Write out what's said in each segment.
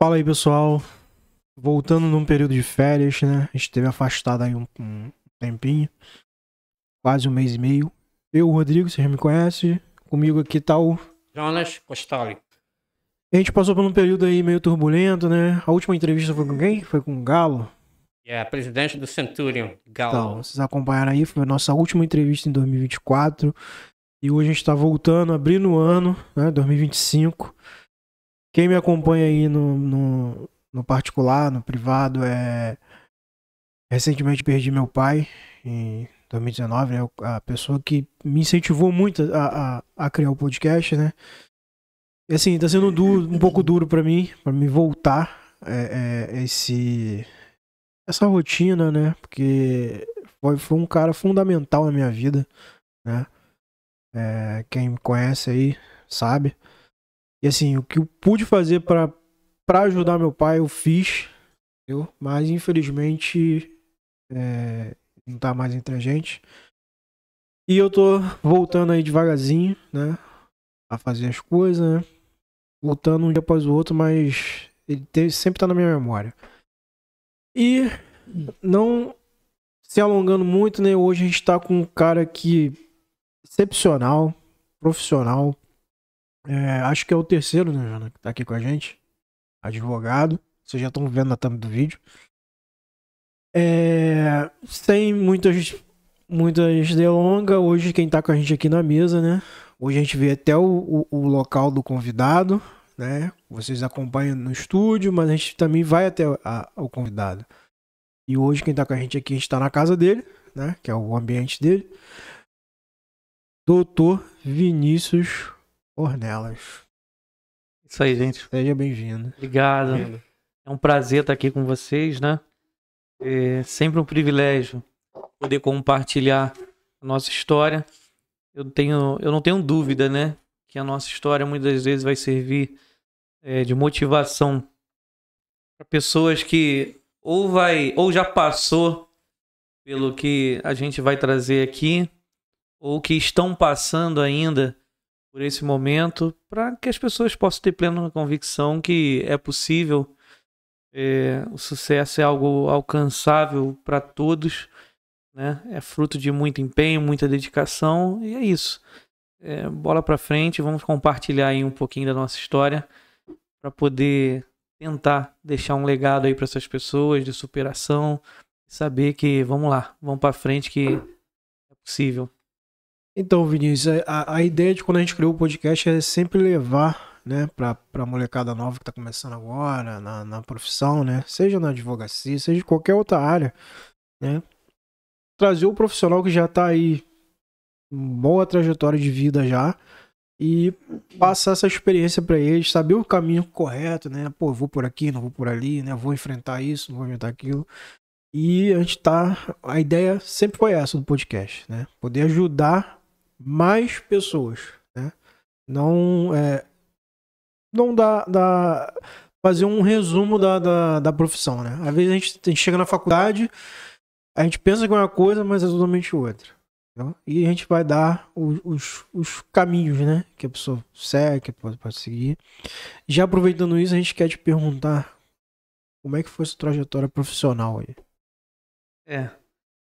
Fala aí, pessoal. Voltando num período de férias, né? A gente esteve afastado aí um tempinho, quase um mês e meio. Eu, o Rodrigo, você já me conhece. Comigo aqui tá o... Jonas Costali. A gente passou por um período aí meio turbulento, né? A última entrevista foi com quem? Foi com o Galo. Presidente do Centurion, Então, Galo. vocês acompanharam aí, foi a nossa última entrevista em 2024. E hoje a gente tá voltando, abrindo o ano, né? 2025. Quem me acompanha aí no particular, no privado, recentemente perdi meu pai em 2019, né? A pessoa que me incentivou muito a criar o podcast, né? E assim, tá sendo um pouco duro pra mim voltar essa rotina, né? Porque foi um cara fundamental na minha vida, né? Quem me conhece aí sabe. E assim, o que eu pude fazer pra ajudar meu pai, eu fiz, entendeu? Mas infelizmente não tá mais entre a gente. E eu tô voltando aí devagarzinho, né? A fazer as coisas, né? Voltando um dia após o outro, mas sempre tá na minha memória. E não se alongando muito, né? Hoje a gente tá com um cara aqui excepcional, profissional. Acho que é o terceiro, né, Jana, que tá aqui com a gente. Advogado. Vocês já estão vendo na thumb do vídeo. Sem muitas delongas, hoje quem tá com a gente aqui na mesa, né? Hoje a gente vê até o local do convidado, né? Vocês acompanham no estúdio, mas a gente também vai até o convidado. E hoje quem tá com a gente aqui, a gente tá na casa dele, né? Que é o ambiente dele. Doutor Vinícius Ornelas. Isso aí, gente. Seja bem-vindo. Obrigado. É um prazer estar aqui com vocês, né? É sempre um privilégio poder compartilhar a nossa história. Eu não tenho dúvida, né? Que a nossa história muitas vezes vai servir de motivação para pessoas que ou já passou pelo que a gente vai trazer aqui, ou que estão passando ainda por esse momento, para que as pessoas possam ter plena convicção que é possível. O sucesso é algo alcançável para todos, né? É fruto de muito empenho, muita dedicação, e é isso. Bola para frente, vamos compartilhar aí um pouquinho da nossa história para poder tentar deixar um legado aí para essas pessoas de superação, saber que vamos lá, vamos para frente que é possível. Então, Vinícius, a ideia de quando a gente criou o podcast é sempre levar, né, pra molecada nova que tá começando agora, na profissão, né, seja na advocacia, seja em qualquer outra área, né, trazer o profissional que já tá aí, boa trajetória de vida já, e passar essa experiência pra eles, saber o caminho correto, né, pô, vou por aqui, não vou por ali, né, vou enfrentar isso, não vou enfrentar aquilo. E a ideia sempre foi essa do podcast, né, poder ajudar mais pessoas, né? Não fazer um resumo da profissão, né? Às vezes a gente chega na faculdade, a gente pensa que é uma coisa, mas é totalmente outra. Entendeu? E a gente vai dar os caminhos, né? Que a pessoa segue, que pode seguir. Já aproveitando isso, a gente quer te perguntar como é que foi sua trajetória profissional aí.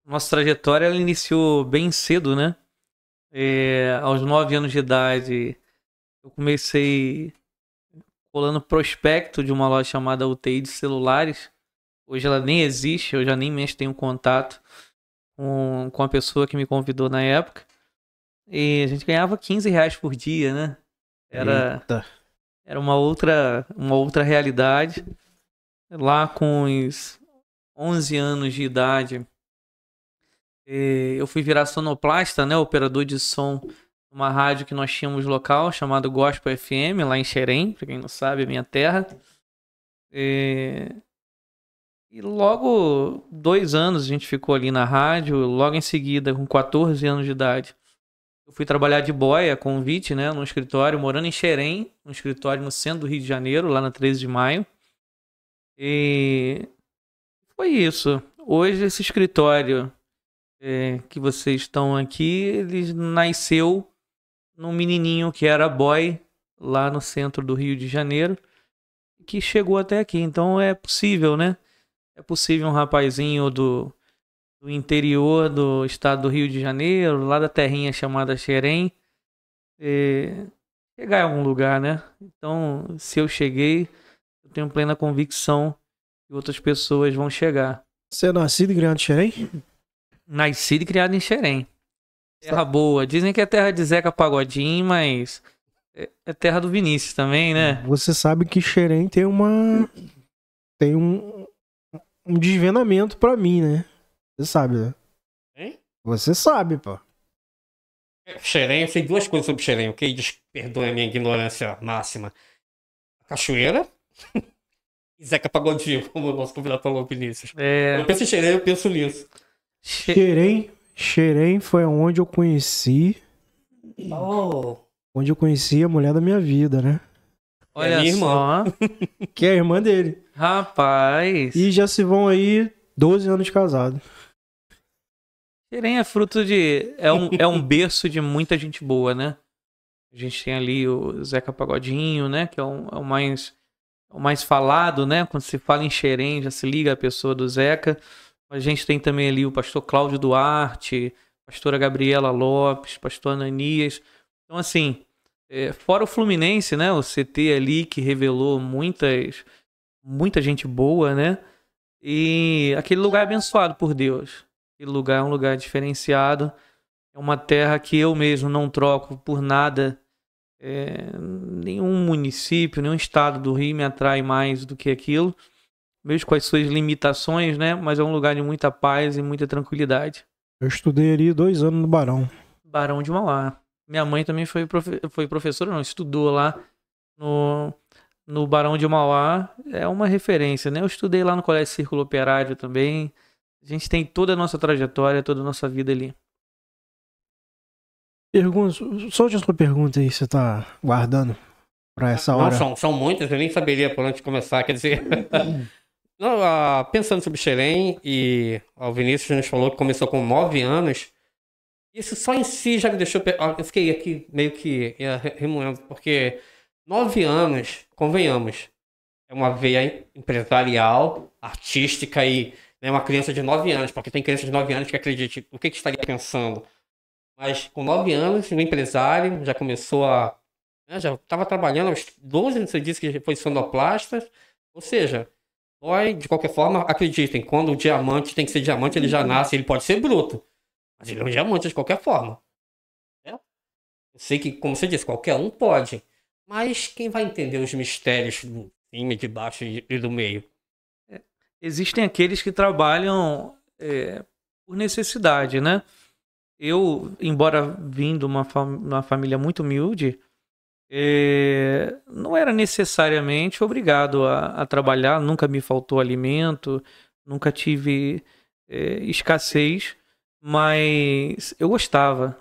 Nossa trajetória ela iniciou bem cedo, né? Aos 9 anos de idade, eu comecei colando prospecto de uma loja chamada UTI de celulares. Hoje ela nem existe, eu já nem mesmo tenho contato com a pessoa que me convidou na época. E a gente ganhava R$15 por dia, né? Era uma outra realidade. Lá com os 11 anos de idade, eu fui virar sonoplasta, né? Operador de som numa rádio que nós tínhamos local, chamado Gospel FM, lá em Xerém, pra quem não sabe, é minha terra. E logo 2 anos a gente ficou ali na rádio. Logo em seguida, com 14 anos de idade, eu fui trabalhar de boy, a convite, né? Num escritório, morando em Xerém, num escritório no centro do Rio de Janeiro, lá na 13 de maio. E foi isso. Hoje esse escritório que vocês estão aqui, ele nasceu num menininho que era boy lá no centro do Rio de Janeiro. que chegou até aqui. Então é possível, né? É possível um rapazinho do interior do estado do Rio de Janeiro, lá da terrinha chamada Xerém, chegar em algum lugar, né? Então, se eu cheguei, eu tenho plena convicção que outras pessoas vão chegar. Você é nascido e criado em Xerém? Nascido e criado em Xerém. Terra boa. Dizem que é terra de Zeca Pagodinho, mas é terra do Vinícius também, né? Você sabe que Xerém tem um desvendamento pra mim, né? Você sabe, né? Hein? Você sabe, pô. Xerém, eu sei duas coisas sobre Xerém, ok? Perdoe a minha ignorância máxima. A cachoeira e Zeca Pagodinho, como o nosso convidado falou, Vinícius. Eu penso em Xerém, eu penso nisso. Xerém foi onde eu conheci. Oh. Onde eu conheci a mulher da minha vida, né? Olha minha só. Que é a irmã dele. Rapaz. E já se vão aí 12 anos de casado. Xerém é fruto de... É um berço de muita gente boa, né? A gente tem ali o Zeca Pagodinho, né? Que é o mais falado, né? Quando se fala em Xerém, já se liga a pessoa do Zeca. A gente tem também ali o pastor Cláudio Duarte, pastora Gabriela Lopes, pastor Ananias. Então, assim, fora o Fluminense, né? O CT ali que revelou muita gente boa, né? E aquele lugar abençoado por Deus. Aquele lugar é um lugar diferenciado. É uma terra que eu mesmo não troco por nada. Nenhum município, nenhum estado do Rio me atrai mais do que aquilo. Mesmo com as suas limitações, né? Mas é um lugar de muita paz e muita tranquilidade. Eu estudei ali 2 anos no Barão. Barão de Mauá. Minha mãe também foi professora, não, estudou lá no Barão de Mauá. É uma referência, né? Eu estudei lá no Colégio Círculo Operário também. A gente tem toda a nossa trajetória, toda a nossa vida ali. Solte a sua pergunta aí, você tá guardando pra essa hora. Não, são muitas, eu nem saberia por onde começar, quer dizer... Não, pensando sobre Xerém, e o Vinícius nos falou que começou com 9 anos, isso só em si já me deixou... Eu fiquei aqui meio que remoendo, porque 9 anos, convenhamos, é uma veia empresarial, artística e uma criança de 9 anos, porque tem criança de 9 anos que acredite o que estaria pensando. Mas com 9 anos, no empresário, já começou já estava trabalhando aos 12, você disse que foi sonoplasta, ou seja... De qualquer forma, acreditem, quando o diamante tem que ser diamante, ele já nasce, ele pode ser bruto, mas ele é um diamante de qualquer forma. Eu sei que, como você disse, qualquer um pode, mas quem vai entender os mistérios do cima, de baixo e do meio? Existem aqueles que trabalham por necessidade, né? Eu, embora vindo de uma família muito humilde, não era necessariamente obrigado a trabalhar, nunca me faltou alimento, nunca tive escassez, mas eu gostava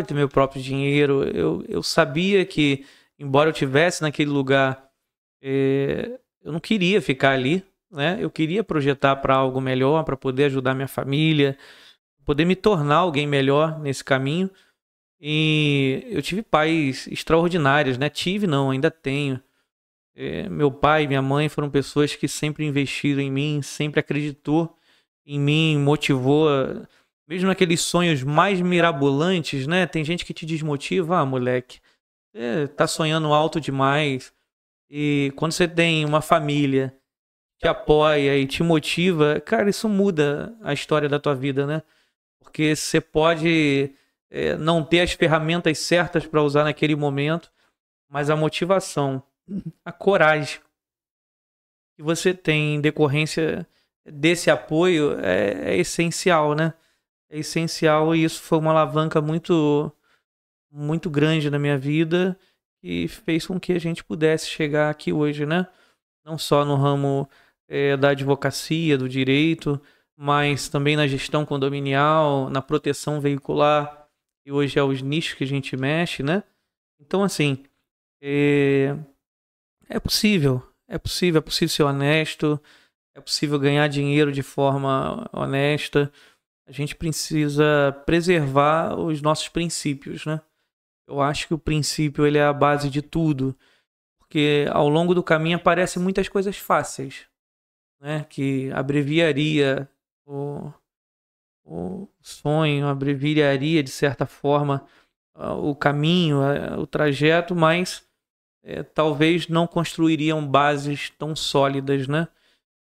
de ter meu próprio dinheiro, eu sabia que, embora eu estivesse naquele lugar, eu não queria ficar ali, né? Eu queria projetar para algo melhor, para poder ajudar minha família, poder me tornar alguém melhor nesse caminho. E eu tive pais extraordinários, né? Não, ainda tenho. Meu pai e minha mãe foram pessoas que sempre investiram em mim, sempre acreditou em mim, motivou, mesmo naqueles sonhos mais mirabolantes, né? Tem gente que te desmotiva, moleque, tá sonhando alto demais. E quando você tem uma família que te apoia e te motiva, cara, isso muda a história da tua vida, né? Porque você pode não ter as ferramentas certas para usar naquele momento, mas a motivação, a coragem que você tem em decorrência desse apoio é essencial, né? É essencial, e isso foi uma alavanca muito, muito grande na minha vida e fez com que a gente pudesse chegar aqui hoje, né? Não só no ramo da advocacia, do direito, mas também na gestão condominial, na proteção veicular, e hoje é os nichos que a gente mexe, né? Então, assim, é possível ser honesto, é possível ganhar dinheiro de forma honesta. A gente precisa preservar os nossos princípios, né? Eu acho que o princípio ele é a base de tudo, Porque ao longo do caminho aparecem muitas coisas fáceis, né? Que abreviaria o sonho, abreviaria de certa forma o caminho, o trajeto, mas talvez não construiriam bases tão sólidas, né?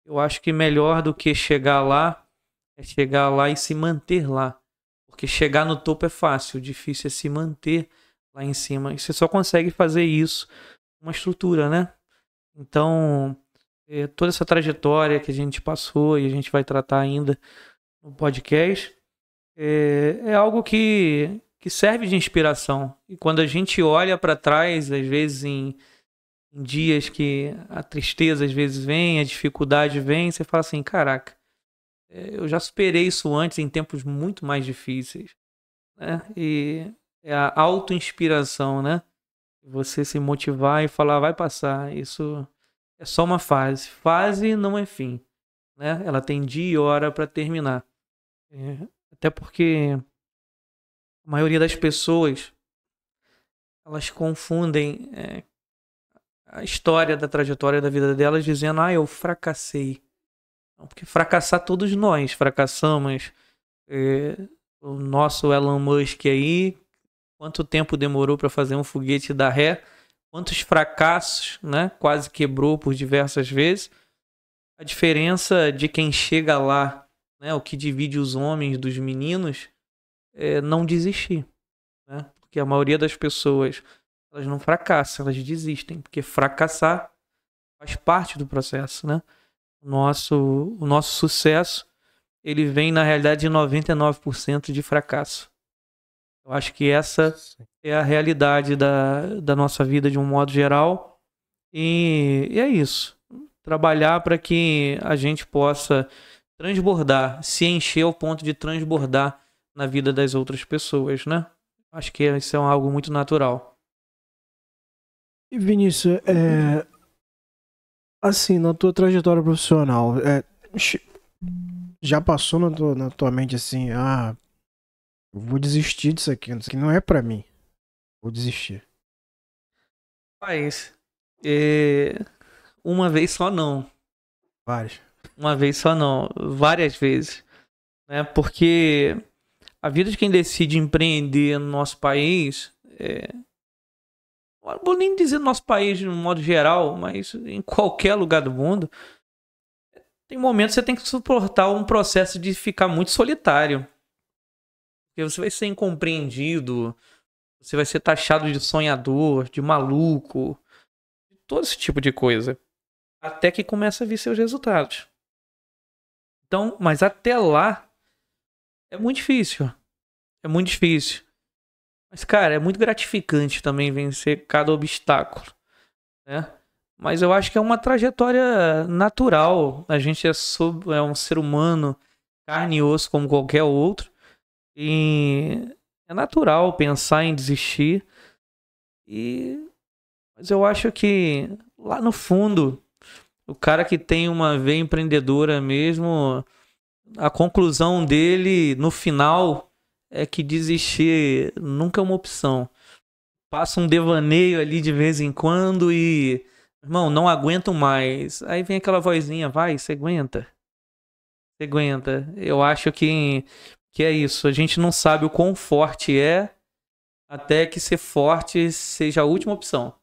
Eu acho que melhor do que chegar lá é chegar lá e se manter lá. Porque chegar no topo é fácil, difícil é se manter lá em cima. E você só consegue fazer isso com uma estrutura, né? Então, toda essa trajetória que a gente passou e a gente vai tratar ainda no podcast é algo que serve de inspiração. E quando a gente olha para trás, às vezes em dias que a tristeza às vezes vem, a dificuldade vem, você fala assim, caraca, eu já superei isso antes em tempos muito mais difíceis, né? E é a auto-inspiração, né? Você se motivar e falar, vai passar, isso é só uma fase. Fase não é fim, né? Ela tem dia e hora para terminar. Até porque a maioria das pessoas, elas confundem a história da trajetória da vida delas dizendo, eu fracassei. Não, porque fracassar todos nós fracassamos. O nosso Elon Musk aí, quanto tempo demorou para fazer um foguete dar ré? Quantos fracassos, né? Quase quebrou por diversas vezes. A diferença de quem chega lá, né? O que divide os homens dos meninos é não desistir, né? Porque a maioria das pessoas, elas não fracassam, elas desistem, porque fracassar faz parte do processo, né? O nosso sucesso, ele vem na realidade de 99% de fracasso. Eu acho que essa é a realidade da nossa vida de um modo geral. E é isso. Trabalhar para que a gente possa transbordar, se encher ao ponto de transbordar na vida das outras pessoas, né? Acho que isso é algo muito natural. E Vinícius, assim, na tua trajetória profissional, já passou na tua mente assim, eu vou desistir disso aqui não é pra mim, vou desistir. Mas, uma vez só não. Várias. Uma vez só não, várias vezes, né? Porque a vida de quem decide empreender no nosso país, não vou nem dizer no nosso país de um modo geral, mas em qualquer lugar do mundo, tem momentos que você tem que suportar um processo de ficar muito solitário. Porque você vai ser incompreendido, você vai ser taxado de sonhador, de maluco, de todo esse tipo de coisa. Até que começa a vir seus resultados. Então, mas até lá é muito difícil. É muito difícil. Mas, cara, é muito gratificante também vencer cada obstáculo, né? Mas eu acho que é uma trajetória natural. A gente é um ser humano, carne e osso como qualquer outro. E é natural pensar em desistir. Mas eu acho que lá no fundo, o cara que tem uma veia empreendedora mesmo, a conclusão dele no final é que desistir nunca é uma opção. Passa um devaneio ali de vez em quando e, irmão, não aguento mais. Aí vem aquela vozinha, vai, você aguenta. Você aguenta. Eu acho que é isso. A gente não sabe o quão forte é até que ser forte seja a última opção.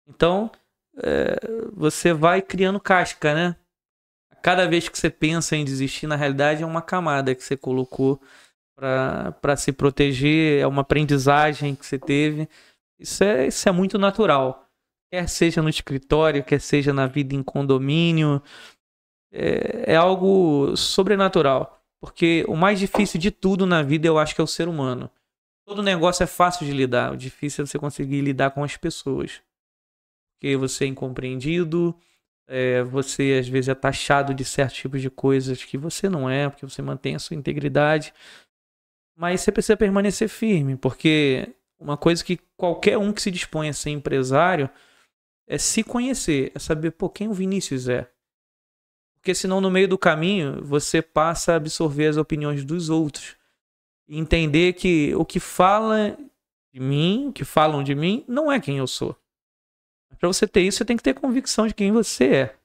Então, você vai criando casca, né? Cada vez que você pensa em desistir, na realidade é uma camada que você colocou para se proteger, é uma aprendizagem que você teve. Isso é muito natural. Quer seja no escritório, quer seja na vida em condomínio, é algo sobrenatural. Porque o mais difícil de tudo na vida eu acho que é o ser humano. Todo negócio é fácil de lidar, o difícil é você conseguir lidar com as pessoas. Porque você é incompreendido, você às vezes é taxado de certos tipos de coisas que você não é, porque você mantém a sua integridade. Mas você precisa permanecer firme, porque uma coisa que qualquer um que se dispõe a ser empresário é se conhecer, é saber quem o Vinícius é. Porque senão no meio do caminho você passa a absorver as opiniões dos outros. E entender que o que falam de mim não é quem eu sou. Para você ter isso, você tem que ter convicção de quem você é.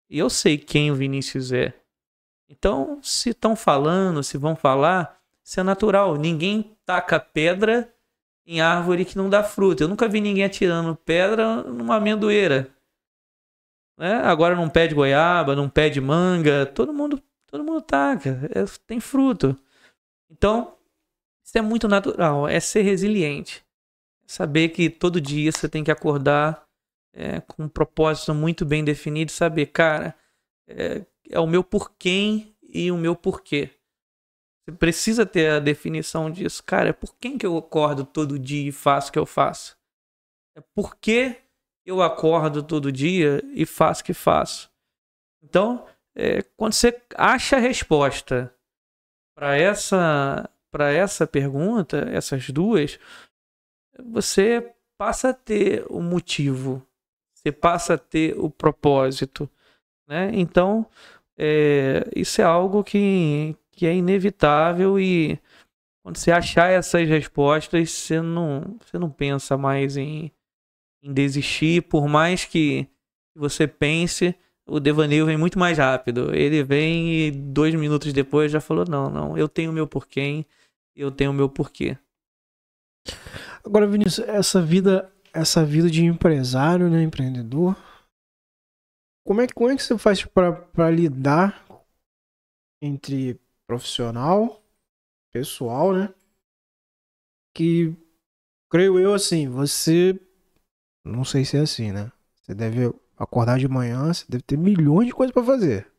E eu sei quem o Vinícius é. Então, se estão falando, se vão falar, isso é natural. Ninguém taca pedra em árvore que não dá fruta. Eu nunca vi ninguém atirando pedra numa amendoeira. Né? Agora num pé de goiaba, num pé de manga, todo mundo taca. Tem fruto. Então, isso é muito natural. É ser resiliente. Saber que todo dia você tem que acordar com um propósito muito bem definido. Saber, cara, é o meu porquê e o meu porquê. Você precisa ter a definição disso. Cara, é por que eu acordo todo dia e faço o que eu faço? É por que eu acordo todo dia e faço o que faço? Então, quando você acha a resposta para essa pergunta, essas duas, você passa a ter o motivo. Você passa a ter o propósito. Né? Então, isso é algo que é inevitável, e quando você achar essas respostas, você não pensa mais em desistir. Por mais que você pense, o devaneio vem muito mais rápido. Ele vem e 2 minutos depois já falou, não, eu tenho o meu porquê, eu tenho o meu porquê. Agora, Vinícius, essa vida de empresário, né, empreendedor, como é que você faz para lidar entre profissional, pessoal, né? Que, creio eu, assim, você, não sei se é assim, né? Você deve acordar de manhã, você deve ter milhões de coisas para fazer.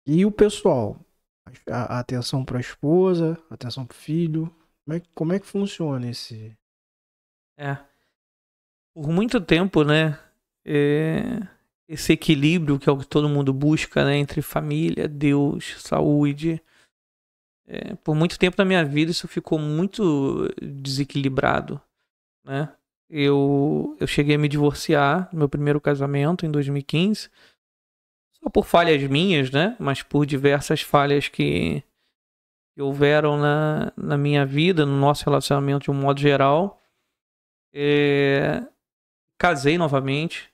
E o pessoal, a atenção para a esposa, a atenção para o filho, como é que funciona esse... Por muito tempo, né? Esse equilíbrio que é o que todo mundo busca, né? Entre família, Deus, saúde. Por muito tempo na minha vida isso ficou muito desequilibrado, né? Eu cheguei a me divorciar no meu primeiro casamento em 2015, só por falhas minhas, né? Mas por diversas falhas que houveram na minha vida, no nosso relacionamento de um modo geral. Casei novamente,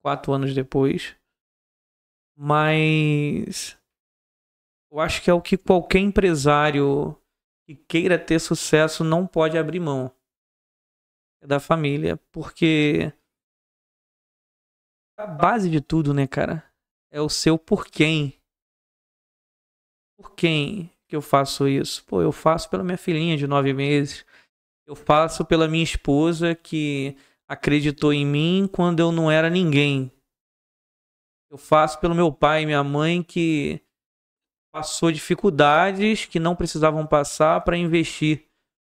4 anos depois, mas eu acho que é o que qualquer empresário que queira ter sucesso não pode abrir mão. É da família, porque a base de tudo, né, cara, é o seu porquê. Por quem que eu faço isso? Pô, eu faço pela minha filhinha de 9 meses. Eu faço pela minha esposa que acreditou em mim quando eu não era ninguém. Eu faço pelo meu pai e minha mãe que passou dificuldades que não precisavam passar para investir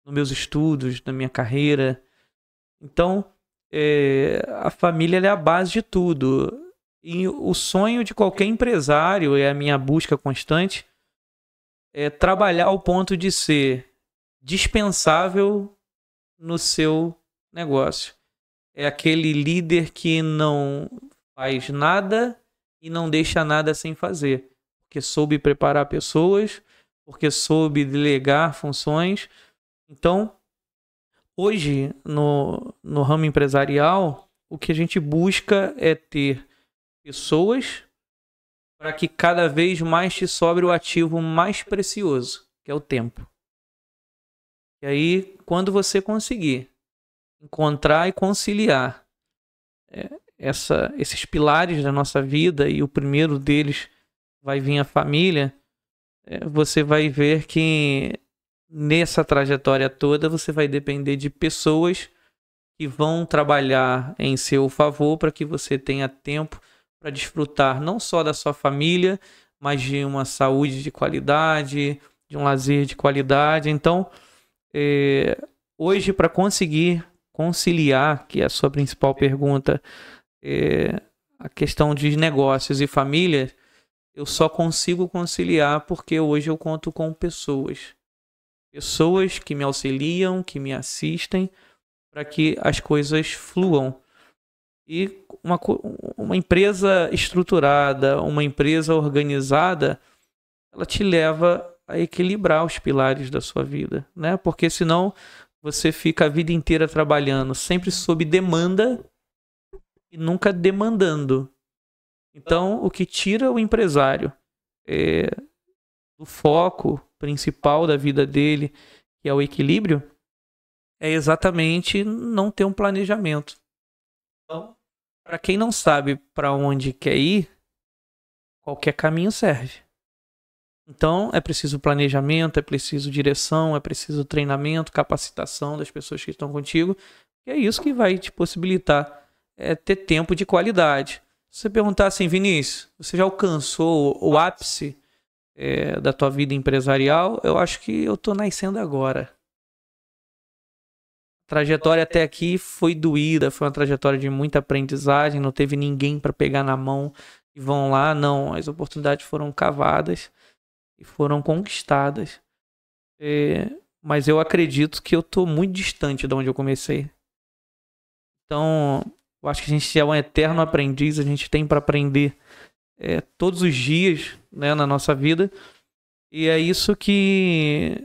nos meus estudos, na minha carreira. Então, a família é a base de tudo. E o sonho de qualquer empresário, é a minha busca constante, é trabalhar ao ponto de ser dispensável no seu negócio. É aquele líder que não faz nada e não deixa nada sem fazer. Porque soube preparar pessoas, porque soube delegar funções. Então, hoje, no ramo empresarial, o que a gente busca é ter pessoas para que cada vez mais te sobre o ativo mais precioso, que é o tempo. E aí, quando você conseguir encontrar e conciliar esses pilares da nossa vida, e o primeiro deles vai vir a família, você vai ver que nessa trajetória toda você vai depender de pessoas que vão trabalhar em seu favor para que você tenha tempo para desfrutar não só da sua família, mas de uma saúde de qualidade, de um lazer de qualidade. Então, hoje, para conseguir conciliar, que é a sua principal pergunta, a questão de negócios e família, eu só consigo conciliar porque hoje eu conto com pessoas. Pessoas que me auxiliam, que me assistem, para que as coisas fluam. E uma empresa estruturada, uma empresa organizada, ela te leva a equilibrar os pilares da sua vida, né? Porque senão você fica a vida inteira trabalhando sempre sob demanda e nunca demandando. Então, o que tira o empresário do foco principal da vida dele, que é o equilíbrio, é exatamente não ter um planejamento. Então, para quem não sabe para onde quer ir, qualquer caminho serve. Então, é preciso planejamento, é preciso direção, é preciso treinamento, capacitação das pessoas que estão contigo. E é isso que vai te possibilitar ter tempo de qualidade. Se você perguntar assim, Vinícius, você já alcançou o ápice da tua vida empresarial? Eu acho que eu estou nascendo agora. A trajetória até aqui foi doída, foi uma trajetória de muita aprendizagem, não teve ninguém para pegar na mão e vão lá, não. As oportunidades foram cavadas e foram conquistadas. Mas eu acredito que eu estou muito distante de onde eu comecei. Então, eu acho que a gente é um eterno aprendiz, a gente tem para aprender todos os dias, né, na nossa vida. E é isso que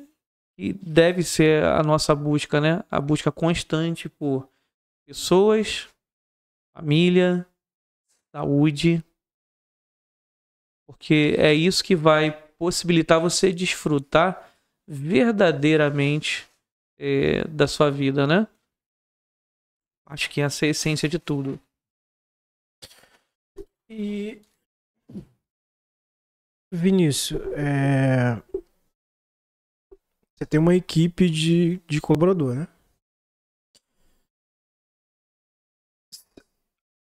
deve ser a nossa busca, né? A busca constante por pessoas, família, saúde. Porque é isso que vai possibilitar você desfrutar verdadeiramente da sua vida, né? Acho que essa é a essência de tudo. E Vinícius, você tem uma equipe de colaborador, né?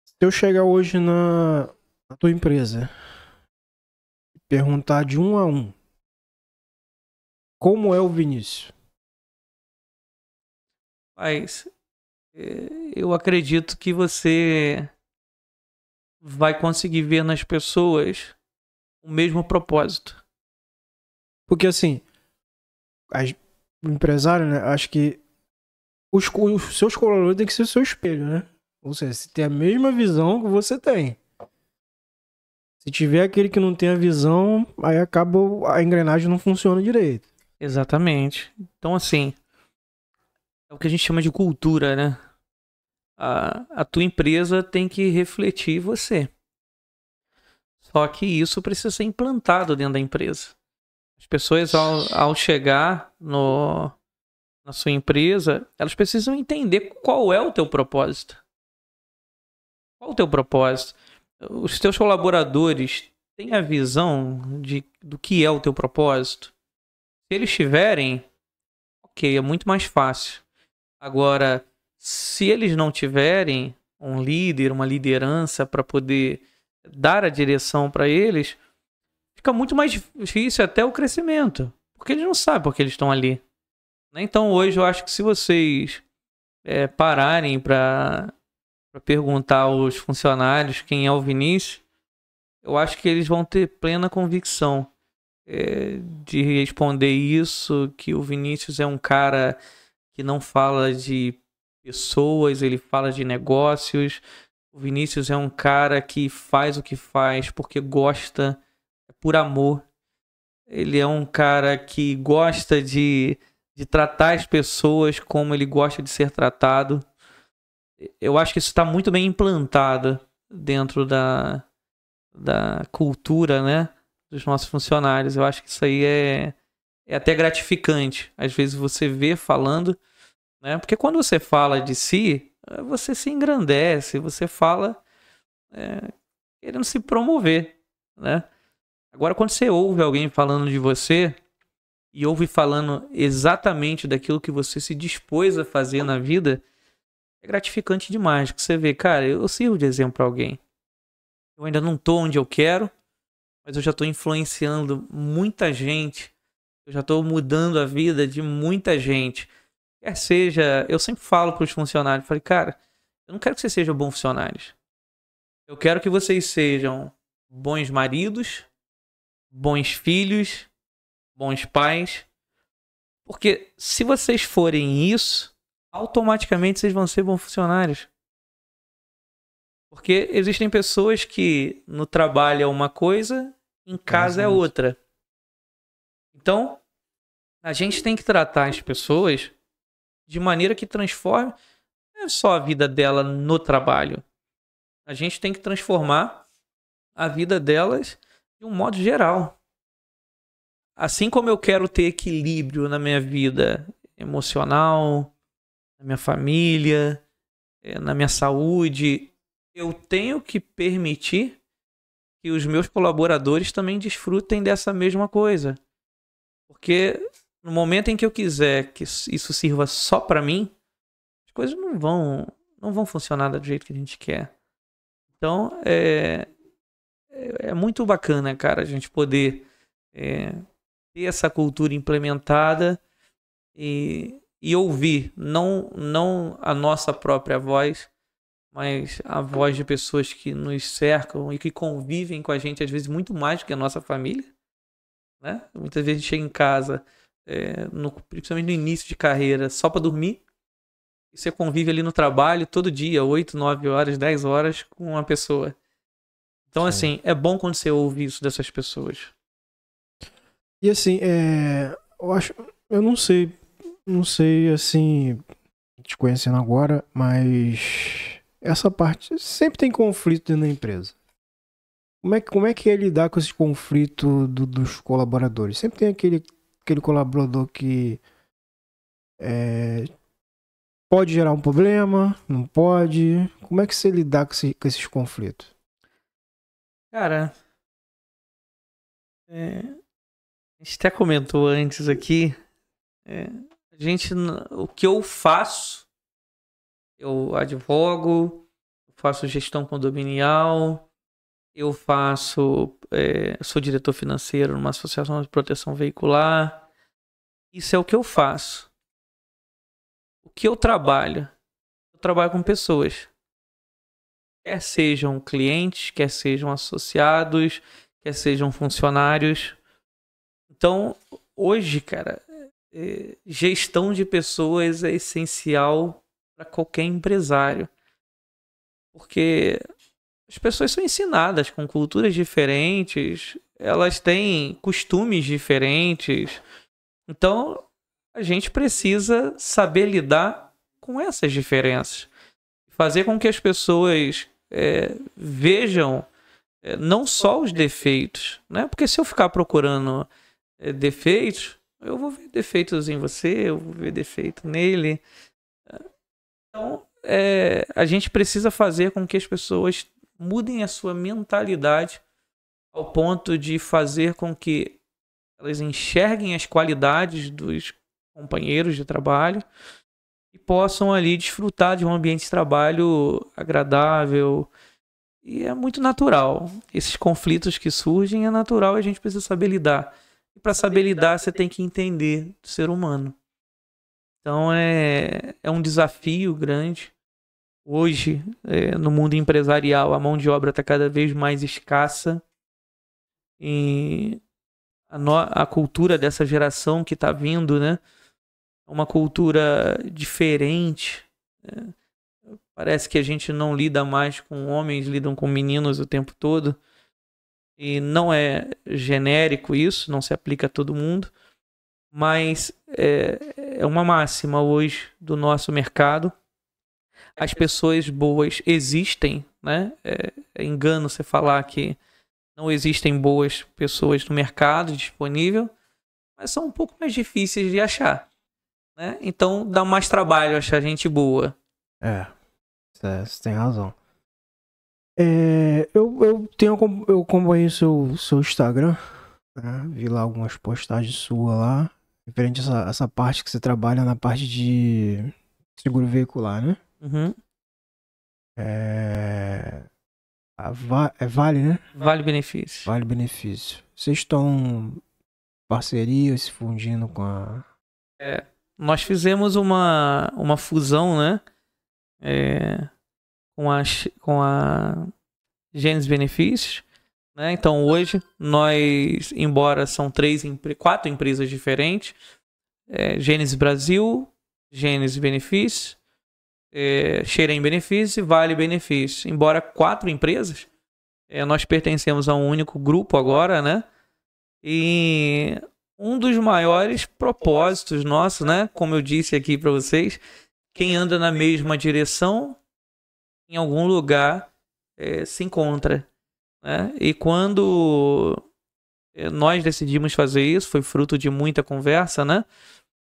Se eu chegar hoje na tua empresa e perguntar de um a um, como é o Vinícius? Mas eu acredito que você vai conseguir ver nas pessoas o mesmo propósito. Porque assim, o empresário, né, acho que os seus colaboradores têm que ser o seu espelho, né? Ou seja, se tem a mesma visão que você tem. Se tiver aquele que não tem a visão, aí acaba, a engrenagem não funciona direito. Exatamente. Então, assim, é o que a gente chama de cultura, né? A tua empresa tem que refletir você. Só que isso precisa ser implantado dentro da empresa. As pessoas, ao chegar na sua empresa, elas precisam entender qual é o teu propósito. Qual o teu propósito? Os teus colaboradores têm a visão do que é o teu propósito? Se eles tiverem, ok, é muito mais fácil. Agora, se eles não tiverem um líder, uma liderança para poder dar a direção para eles, fica muito mais difícil até o crescimento, porque eles não sabem por que eles estão ali. Então, hoje, eu acho que se vocês pararem para perguntar aos funcionários quem é o Vinícius, eu acho que eles vão ter plena convicção de responder isso, que o Vinícius é um cara que não fala de pessoas, ele fala de negócios. O Vinícius é um cara que faz o que faz porque gosta, por amor. Ele é um cara que gosta de tratar as pessoas como ele gosta de ser tratado. Eu acho que isso está muito bem implantado dentro da cultura, né, dos nossos funcionários. Eu acho que isso aí é até gratificante. Às vezes você vê falando, né? Porque quando você fala de si, você se engrandece, você fala querendo se promover, né? Agora, quando você ouve alguém falando de você e ouve falando exatamente daquilo que você se dispôs a fazer na vida, é gratificante demais. Porque você vê, cara, eu sirvo de exemplo para alguém. Eu ainda não tô onde eu quero, mas eu já tô influenciando muita gente. Eu já tô mudando a vida de muita gente. Quer seja, eu sempre falo para os funcionários, falei, cara, eu não quero que vocês sejam bons funcionários. Eu quero que vocês sejam bons maridos, bons filhos, bons pais. Porque se vocês forem isso, automaticamente vocês vão ser bons funcionários. Porque existem pessoas que no trabalho é uma coisa, em casa é outra. Então, a gente tem que tratar as pessoas de maneira que transforme não é só a vida dela no trabalho. A gente tem que transformar a vida delas de um modo geral. Assim como eu quero ter equilíbrio na minha vida emocional, na minha família, na minha saúde, eu tenho que permitir que os meus colaboradores também desfrutem dessa mesma coisa. Porque no momento em que eu quiser que isso sirva só para mim, as coisas não vão funcionar do jeito que a gente quer. Então, é muito bacana, cara, a gente poder ter essa cultura implementada e ouvir, não a nossa própria voz, mas a voz de pessoas que nos cercam e que convivem com a gente, às vezes, muito mais do que a nossa família. Né? Muitas vezes a gente chega em casa, principalmente no início de carreira, só para dormir. E você convive ali no trabalho todo dia, 8, 9 horas, 10 horas com uma pessoa. Então, assim, é bom quando você ouve isso dessas pessoas. E assim, eu não sei, assim, te conhecendo agora, mas essa parte sempre tem conflito dentro da empresa. Como é que é lidar com esse conflito dos colaboradores? Sempre tem aquele colaborador que pode gerar um problema, não pode. Como é que você lidar com esses conflitos? Cara, a gente até comentou antes aqui, o que eu faço, eu advogo, eu faço gestão condominial, eu sou diretor financeiro numa associação de proteção veicular. Isso é o que eu faço. O que eu trabalho com pessoas. Quer sejam clientes, quer sejam associados, quer sejam funcionários. Então, hoje, cara, gestão de pessoas é essencial para qualquer empresário. Porque as pessoas são ensinadas com culturas diferentes, elas têm costumes diferentes. Então, a gente precisa saber lidar com essas diferenças. Fazer com que as pessoas vejam não só os defeitos, né? Porque se eu ficar procurando defeitos, eu vou ver defeitos em você, eu vou ver defeito nele. Então, a gente precisa fazer com que as pessoas mudem a sua mentalidade ao ponto de fazer com que elas enxerguem as qualidades dos companheiros de trabalho e possam ali desfrutar de um ambiente de trabalho agradável. E é muito natural. Esses conflitos que surgem é natural e a gente precisa saber lidar. E para saber lidar, você tem que entender o ser humano. Então é um desafio grande. Hoje, no mundo empresarial, a mão de obra está cada vez mais escassa. E a cultura dessa geração que está vindo, né? É uma cultura diferente. Né? Parece que a gente não lida mais com homens, lidam com meninos o tempo todo. E não é genérico isso, não se aplica a todo mundo. Mas é uma máxima hoje do nosso mercado. As pessoas boas existem, né? É engano você falar que não existem boas pessoas no mercado disponível, mas são um pouco mais difíceis de achar, né? Então dá mais trabalho achar gente boa. Você tem razão. Eu acompanhei seu Instagram, né? Vi lá algumas postagens suas lá, referente a essa parte que você trabalha na parte de seguro veicular, né? Uhum. Vale, né? Vale benefício. Vale benefício. Vocês estão parceria, se fundindo com a... Nós fizemos uma fusão, né? Com a Gênesis Benefícios, né? Então hoje nós, embora são 4 empresas diferentes, Gênesis Brasil, Gênesis Benefícios, Xerém Benefício e Vale Benefício. Embora 4 empresas, nós pertencemos a um único grupo agora, né? E um dos maiores propósitos nossos, né? Como eu disse aqui para vocês, quem anda na mesma direção, em algum lugar se encontra, né? E quando nós decidimos fazer isso, foi fruto de muita conversa, né?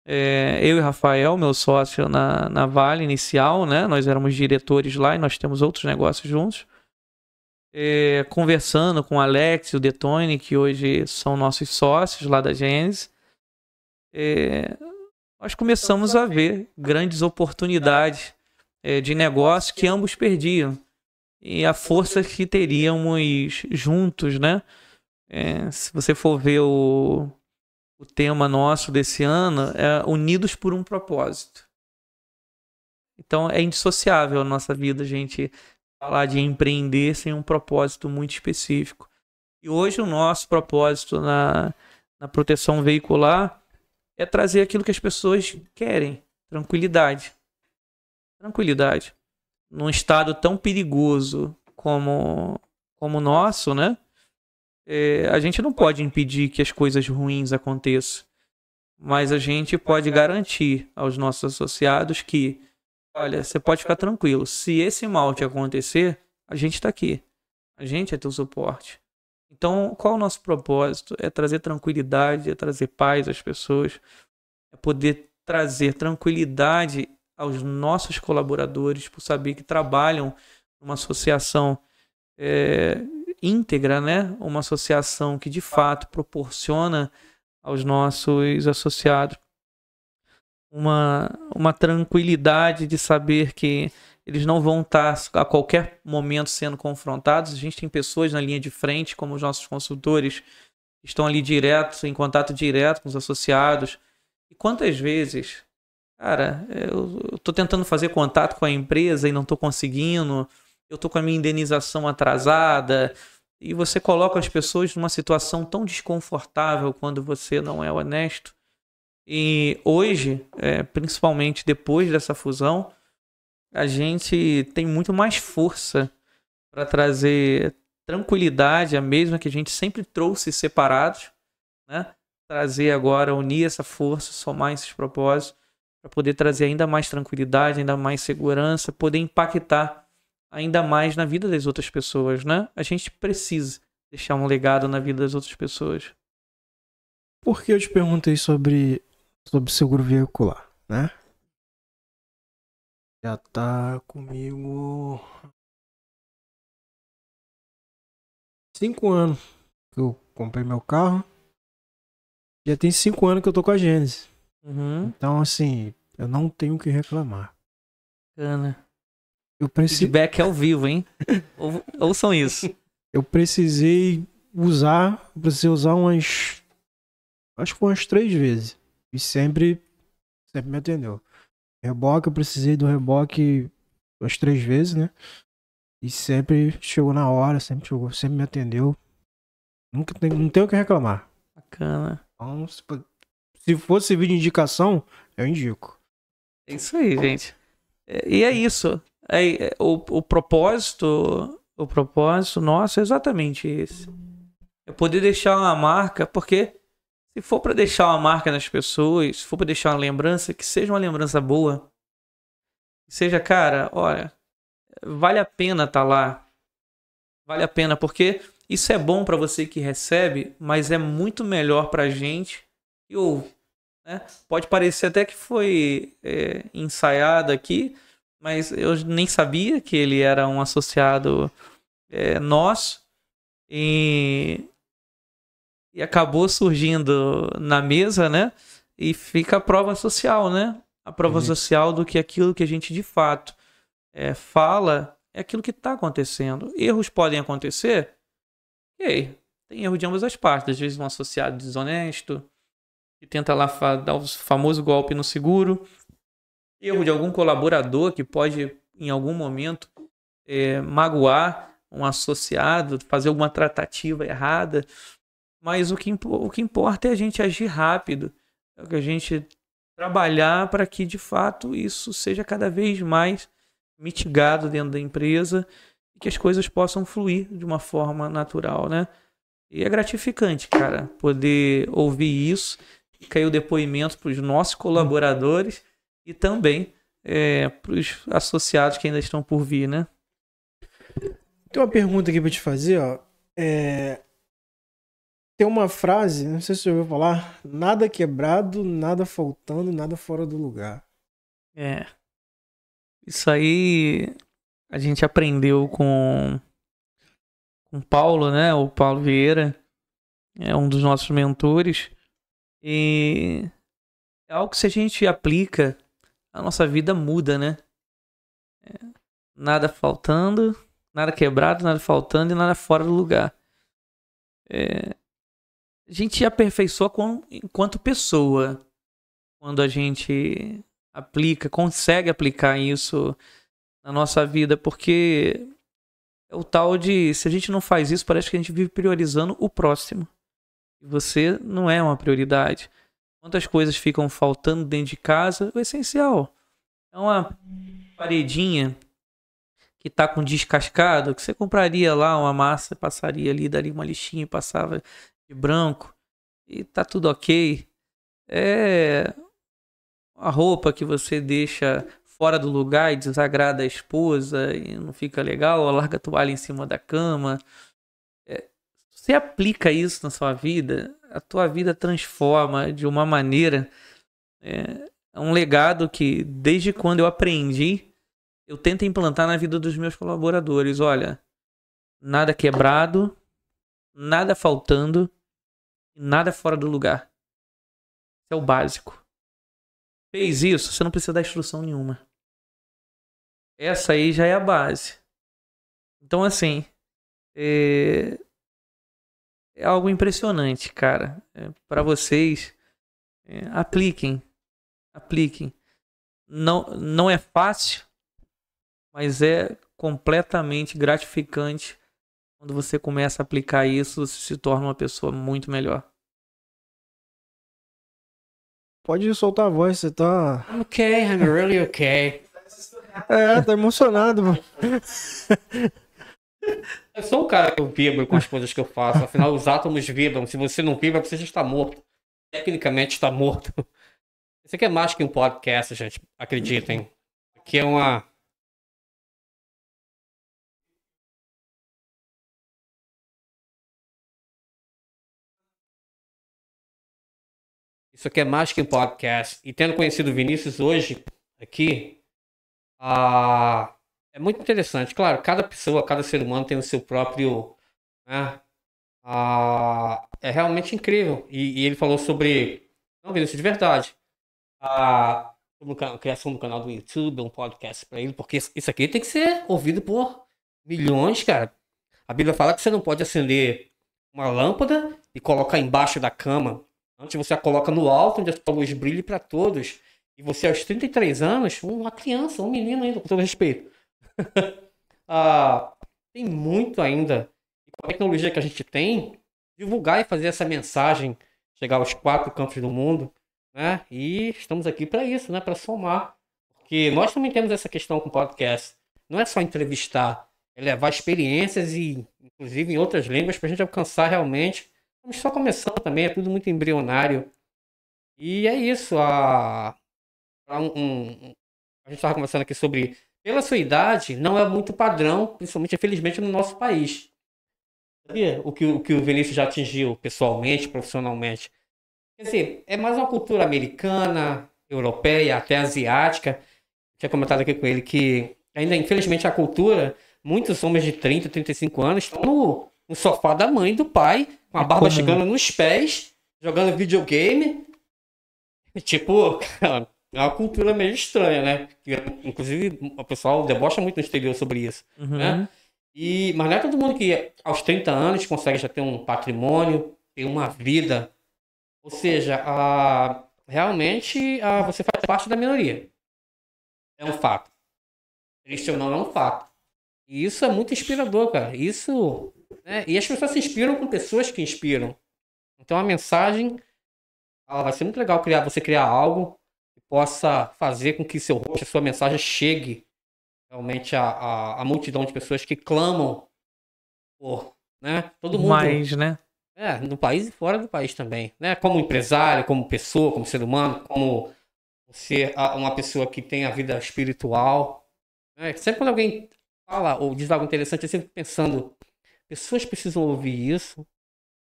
Eu e Rafael, meu sócio na Vale inicial, né? Nós éramos diretores lá e nós temos outros negócios juntos. Conversando com o Alex e o Detone, que hoje são nossos sócios lá da Gênesis, nós começamos a ver grandes oportunidades de negócio que ambos perdiam. E a força que teríamos juntos, né? Se você for ver o tema nosso desse ano, é Unidos por um Propósito. Então é indissociável a nossa vida, a gente falar de empreender sem um propósito muito específico. E hoje o nosso propósito na proteção veicular é trazer aquilo que as pessoas querem, tranquilidade. Tranquilidade. Num estado tão perigoso como o nosso, né? A gente não pode impedir que as coisas ruins aconteçam, mas a gente pode garantir aos nossos associados que, olha, você pode ficar tranquilo, se esse mal te acontecer, a gente está aqui, a gente é teu suporte. Então, qual é o nosso propósito? É trazer tranquilidade, é trazer paz às pessoas, é poder trazer tranquilidade aos nossos colaboradores, por saber que trabalham numa associação íntegra, né? Uma associação que de fato proporciona aos nossos associados uma tranquilidade de saber que eles não vão estar a qualquer momento sendo confrontados. A gente tem pessoas na linha de frente, como os nossos consultores, que estão ali direto, em contato direto com os associados. E quantas vezes, cara, eu estou tentando fazer contato com a empresa e não estou conseguindo, eu estou com a minha indenização atrasada, e você coloca as pessoas numa situação tão desconfortável quando você não é honesto. E hoje, principalmente depois dessa fusão, a gente tem muito mais força para trazer tranquilidade, a mesma que a gente sempre trouxe separados, né? Trazer agora, unir essa força, somar esses propósitos, para poder trazer ainda mais tranquilidade, ainda mais segurança, poder impactar ainda mais na vida das outras pessoas, né? A gente precisa deixar um legado na vida das outras pessoas. Por que eu te perguntei sobre seguro veicular, né? Já tá comigo 5 anos que eu comprei meu carro. Já tem 5 anos que eu tô com a Gênesis. Uhum. Então, assim, eu não tenho o que reclamar. Bacana. Feedback ao vivo, hein? Ouçam isso. Eu precisei usar umas... Acho que foi umas 3 vezes. E sempre me atendeu. Reboque, eu precisei do reboque umas 3 vezes, né? E sempre chegou na hora, sempre me atendeu. Não tenho o que reclamar. Bacana. Então, se fosse servir de indicação, eu indico. É isso aí, gente. E é isso. O propósito nosso é exatamente esse. É poder deixar uma marca, porque se for para deixar uma marca nas pessoas, se for para deixar uma lembrança, que seja uma lembrança boa. Que seja, cara, olha, vale a pena estar lá. Vale a pena, porque isso é bom para você que recebe, mas é muito melhor pra gente que ouve, né? Pode parecer até que foi ensaiado aqui, mas eu nem sabia que ele era um associado nosso e acabou surgindo na mesa, né? E fica a prova social, né? A prova social do que aquilo que a gente de fato fala é aquilo que está acontecendo. Erros podem acontecer, tem erro de ambas as partes. Às vezes um associado desonesto que tenta lá dar o famoso golpe no seguro, erro de algum colaborador que pode em algum momento magoar um associado, fazer alguma tratativa errada. Mas o que importa é a gente agir rápido, é a gente trabalhar para que de fato isso seja cada vez mais mitigado dentro da empresa e que as coisas possam fluir de uma forma natural, né? E é gratificante, cara, poder ouvir isso, e cair o depoimento para os nossos colaboradores e também para os associados que ainda estão por vir, né? Tem uma pergunta aqui pra te fazer, ó. Tem uma frase, não sei se você ouviu falar, nada quebrado, nada faltando, nada fora do lugar. Isso aí a gente aprendeu com Paulo, né? O Paulo Vieira é um dos nossos mentores. E é algo que se a gente aplica, a nossa vida muda, né? Nada faltando, nada quebrado, nada faltando e nada fora do lugar. A gente aperfeiçoa enquanto pessoa quando a gente consegue aplicar isso na nossa vida, porque é o tal de, se a gente não faz isso, parece que a gente vive priorizando o próximo. E você não é uma prioridade. Quantas coisas ficam faltando dentro de casa? O essencial é uma paredinha que tá com descascado, que você compraria lá uma massa, passaria ali, daria uma lixinha, passava de branco e tá tudo ok. É a roupa que você deixa fora do lugar e desagrada a esposa e não fica legal, ou larga a toalha em cima da cama. Você aplica isso na sua vida, a tua vida transforma de uma maneira. É um legado que, desde quando eu aprendi, eu tento implantar na vida dos meus colaboradores. Olha, nada quebrado, nada faltando e nada fora do lugar. Isso é o básico. Fez isso, você não precisa dar instrução nenhuma. Essa aí já é a base. Então, assim, é algo impressionante, cara. Para vocês, apliquem. Não é fácil, mas é completamente gratificante. Quando você começa a aplicar isso, você se torna uma pessoa muito melhor. Pode soltar a voz, você tá... I'm okay, I'm really okay. Tá emocionado, mano. Eu sou um cara que eu vibro com as coisas que eu faço. Afinal, os átomos vibram. Se você não vibra, você já está morto. Tecnicamente está morto. Isso aqui é mais que um podcast, gente. Acreditem. Aqui é uma... Isso aqui é mais que um podcast. E tendo conhecido o Vinícius hoje, aqui, é muito interessante. Claro, cada pessoa, cada ser humano tem o seu próprio... Né? É realmente incrível. E ele falou sobre... Não, Vinícius, de verdade. A criação do canal do YouTube, um podcast para ele, porque isso aqui tem que ser ouvido por milhões, cara. A Bíblia fala que você não pode acender uma lâmpada e colocar embaixo da cama. Antes você a coloca no alto, onde a luz brilhe para todos. E você, aos 33 anos, uma criança, um menino ainda, com todo respeito. Tem muito ainda, com a tecnologia que a gente tem, divulgar e fazer essa mensagem chegar aos 4 cantos do mundo, né? E estamos aqui para isso, né? Para somar. Porque nós também temos essa questão com o podcast. Não é só entrevistar, é levar experiências e, inclusive, em outras línguas para a gente alcançar realmente. Estamos só começando também, é tudo muito embrionário. E é isso. A gente estava conversando aqui sobre... Pela sua idade, não é muito padrão, principalmente, infelizmente, no nosso país. Sabia o que o Vinícius já atingiu pessoalmente, profissionalmente? Quer dizer, é mais uma cultura americana, europeia, até asiática. Tinha comentado aqui com ele que ainda, infelizmente, a cultura, muitos homens de 30, 35 anos estão no sofá da mãe e do pai, com a barba chegando nos pés, jogando videogame. Tipo, é uma cultura meio estranha, né? Inclusive, o pessoal debocha muito no exterior sobre isso, né? Mas não é todo mundo que aos 30 anos consegue já ter um patrimônio, ter uma vida. Ou seja, realmente você faz parte da minoria. É um fato. Triste ou não, é um fato. E isso é muito inspirador, cara. Isso, né? E as pessoas se inspiram com pessoas que inspiram. Então a mensagem, vai ser muito legal você criar algo que possa fazer com que seu rosto, a sua mensagem chegue realmente a multidão de pessoas que clamam por, né? Todo mundo. Mais, né? No país e fora do país também, né? Como empresário, como pessoa, como ser humano, como ser uma pessoa que tem a vida espiritual. Né? Sempre quando alguém fala ou diz algo interessante, eu sempre fico pensando, pessoas precisam ouvir isso,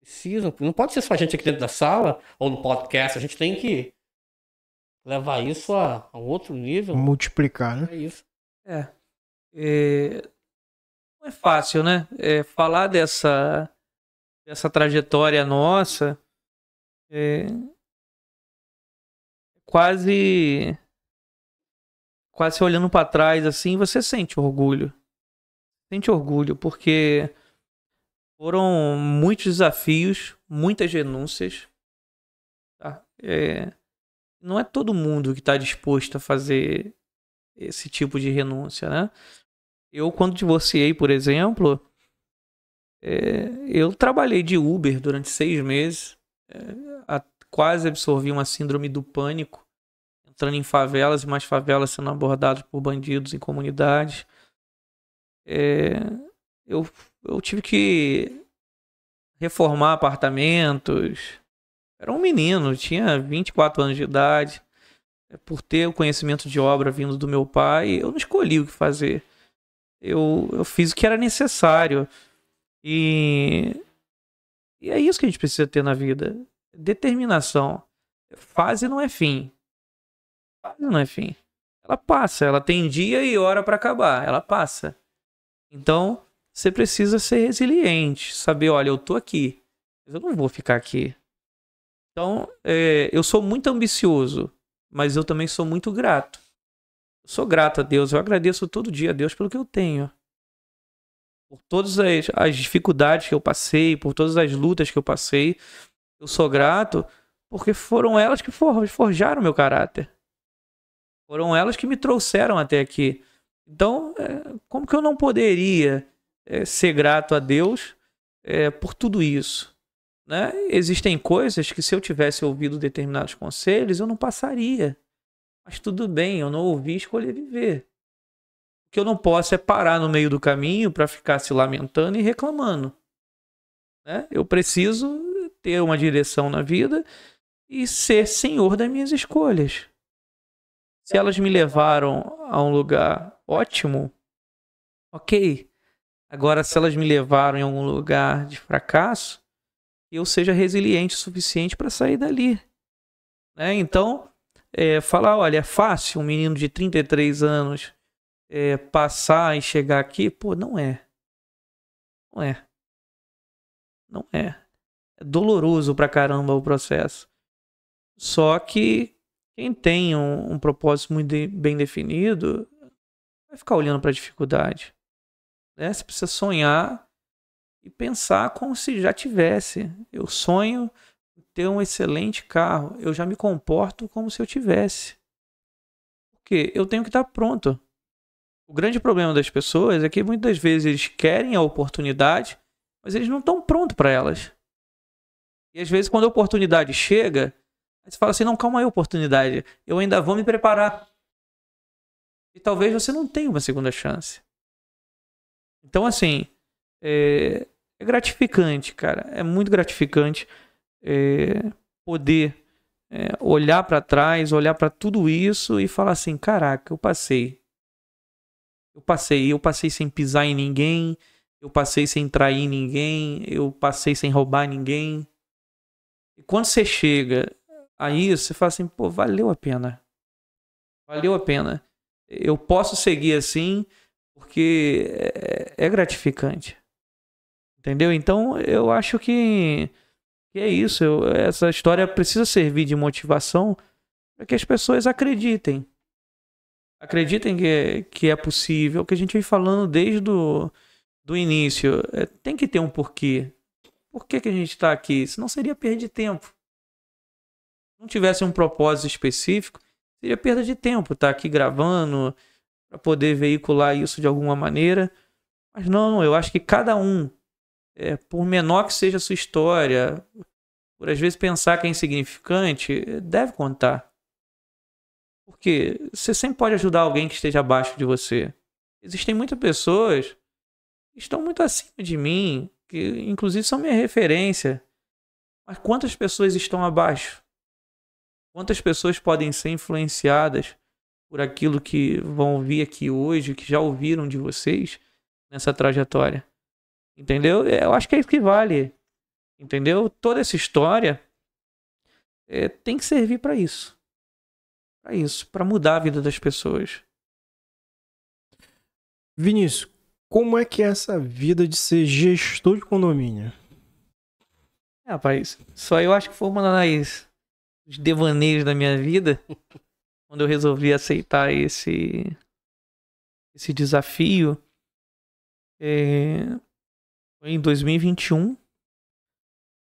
precisam, não pode ser só a gente aqui dentro da sala ou no podcast, a gente tem que levar isso a um outro nível. Multiplicar, né? É isso. Não é fácil, né? Falar dessa trajetória nossa quase olhando para trás assim, você sente orgulho. Sente orgulho, porque foram muitos desafios, muitas renúncias. Tá? Não é todo mundo que está disposto a fazer esse tipo de renúncia, né? Eu, quando divorciei, por exemplo, eu trabalhei de Uber durante 6 meses, quase absorvi uma síndrome do pânico, entrando em favelas e mais favelas sendo abordadas por bandidos em comunidades. Eu tive que reformar apartamentos. Era um menino, tinha 24 anos de idade. Por ter o conhecimento de obra vindo do meu pai, eu não escolhi o que fazer. Eu fiz o que era necessário. E é isso que a gente precisa ter na vida. Determinação. Fase não é fim. Fase não é fim. Ela passa. Ela tem dia e hora para acabar. Ela passa. Então, você precisa ser resiliente. Saber, olha, eu tô aqui. Mas eu não vou ficar aqui. Então, eu sou muito ambicioso. Mas eu também sou muito grato. Eu sou grato a Deus. Eu agradeço todo dia a Deus pelo que eu tenho. Por todas as dificuldades que eu passei, por todas as lutas que eu passei, eu sou grato porque foram elas que forjaram meu caráter. Foram elas que me trouxeram até aqui. Então, como que eu não poderia ser grato a Deus por tudo isso? Né? Existem coisas que se eu tivesse ouvido determinados conselhos, eu não passaria. Mas tudo bem, eu não ouvi e escolhi viver. O que eu não posso é parar no meio do caminho para ficar se lamentando e reclamando. Né? Eu preciso ter uma direção na vida e ser senhor das minhas escolhas. Se elas me levaram a um lugar ótimo, ok. Agora, se elas me levaram em algum lugar de fracasso, eu seja resiliente o suficiente para sair dali. Né? Então, falar, olha, é fácil um menino de 33 anos passar e chegar aqui? Pô, não é. Não é. Não é. É doloroso pra caramba o processo. Só que quem tem um propósito muito bem definido vai ficar olhando pra dificuldade. Né? Você precisa sonhar e pensar como se já tivesse. Eu sonho ter um excelente carro. Eu já me comporto como se eu tivesse. Porque eu tenho que estar pronto. O grande problema das pessoas é que muitas vezes eles querem a oportunidade, mas eles não estão prontos para elas. E às vezes quando a oportunidade chega, você fala assim, não, calma aí, oportunidade. Eu ainda vou me preparar. E talvez você não tenha uma segunda chance. Então, assim, é gratificante, cara. É muito gratificante poder olhar para trás, olhar para tudo isso e falar assim, caraca, eu passei. Eu passei sem pisar em ninguém, eu passei sem trair ninguém, eu passei sem roubar ninguém. E quando você chega a isso, você fala assim, pô, valeu a pena. Valeu a pena. Eu posso seguir assim porque é gratificante. Entendeu? Então, eu acho que é isso. Essa história precisa servir de motivação para que as pessoas acreditem. Acreditem que é possível. O que a gente vem falando desde do início. Tem que ter um porquê. Por que a gente está aqui? Senão seria perda de tempo. Se não tivesse um propósito específico, seria perda de tempo estar aqui gravando para poder veicular isso de alguma maneira. Mas não, eu acho que cada um, por menor que seja a sua história, por às vezes pensar que é insignificante, deve contar. Porque você sempre pode ajudar alguém que esteja abaixo de você. Existem muitas pessoas que estão muito acima de mim, que inclusive são minha referência. Mas quantas pessoas estão abaixo? Quantas pessoas podem ser influenciadas por aquilo que vão ouvir aqui hoje, que já ouviram de vocês nessa trajetória? Entendeu? Eu acho que é isso que vale. Entendeu? Toda essa história tem que servir para isso. Para isso, para mudar a vida das pessoas. Vinícius, como é que é essa vida de ser gestor de condomínio? Rapaz, só eu acho que foi uma das devaneios da minha vida quando eu resolvi aceitar esse desafio. Foi em 2021.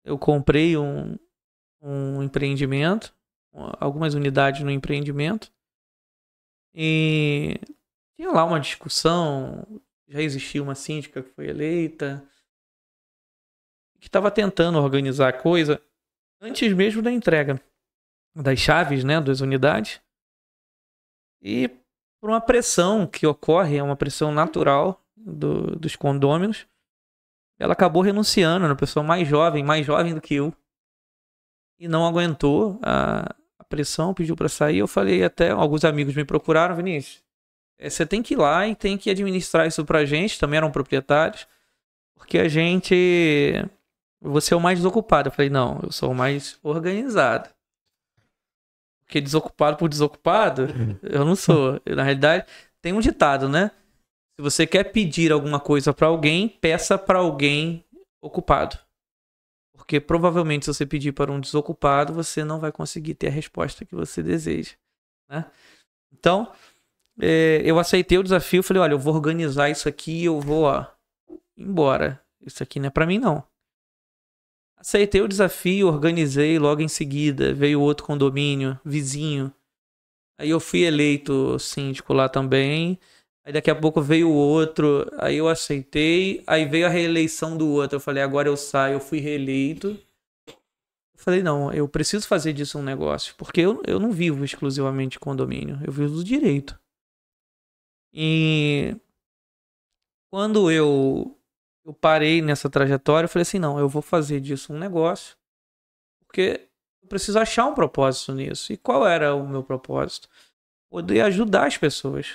Eu comprei um empreendimento, algumas unidades no empreendimento, e tinha lá uma discussão. Já existia uma síndica que foi eleita, que estava tentando organizar a coisa antes mesmo da entrega das chaves, né, das unidades. E por uma pressão que ocorre, é uma pressão natural dos condôminos, ela acabou renunciando, era uma pessoa mais jovem do que eu, e não aguentou a pressão, pediu para sair. Eu falei, até alguns amigos me procuraram: Vinícius, você tem que ir lá e tem que administrar isso pra gente, também eram proprietários, porque você é o mais desocupado. Eu falei, não, eu sou o mais organizado. Porque desocupado por desocupado, eu não sou. Na realidade, tem um ditado, né? Se você quer pedir alguma coisa pra alguém, peça pra alguém ocupado. Porque provavelmente se você pedir para um desocupado, você não vai conseguir ter a resposta que você deseja, né? Então, eu aceitei o desafio, falei, olha, eu vou organizar isso aqui, eu vou embora. Isso aqui não é pra mim, não. Aceitei o desafio, organizei, logo em seguida veio outro condomínio, vizinho. Aí eu fui eleito síndico lá também. Aí daqui a pouco veio o outro, aí eu aceitei. Aí veio a reeleição do outro. Eu falei, agora eu saio, eu fui reeleito. Eu falei, não, eu preciso fazer disso um negócio. Porque eu não vivo exclusivamente de condomínio, eu vivo do direito. E quando eu parei nessa trajetória, eu falei assim, não, eu vou fazer disso um negócio, porque eu preciso achar um propósito nisso. E qual era o meu propósito? Poder ajudar as pessoas.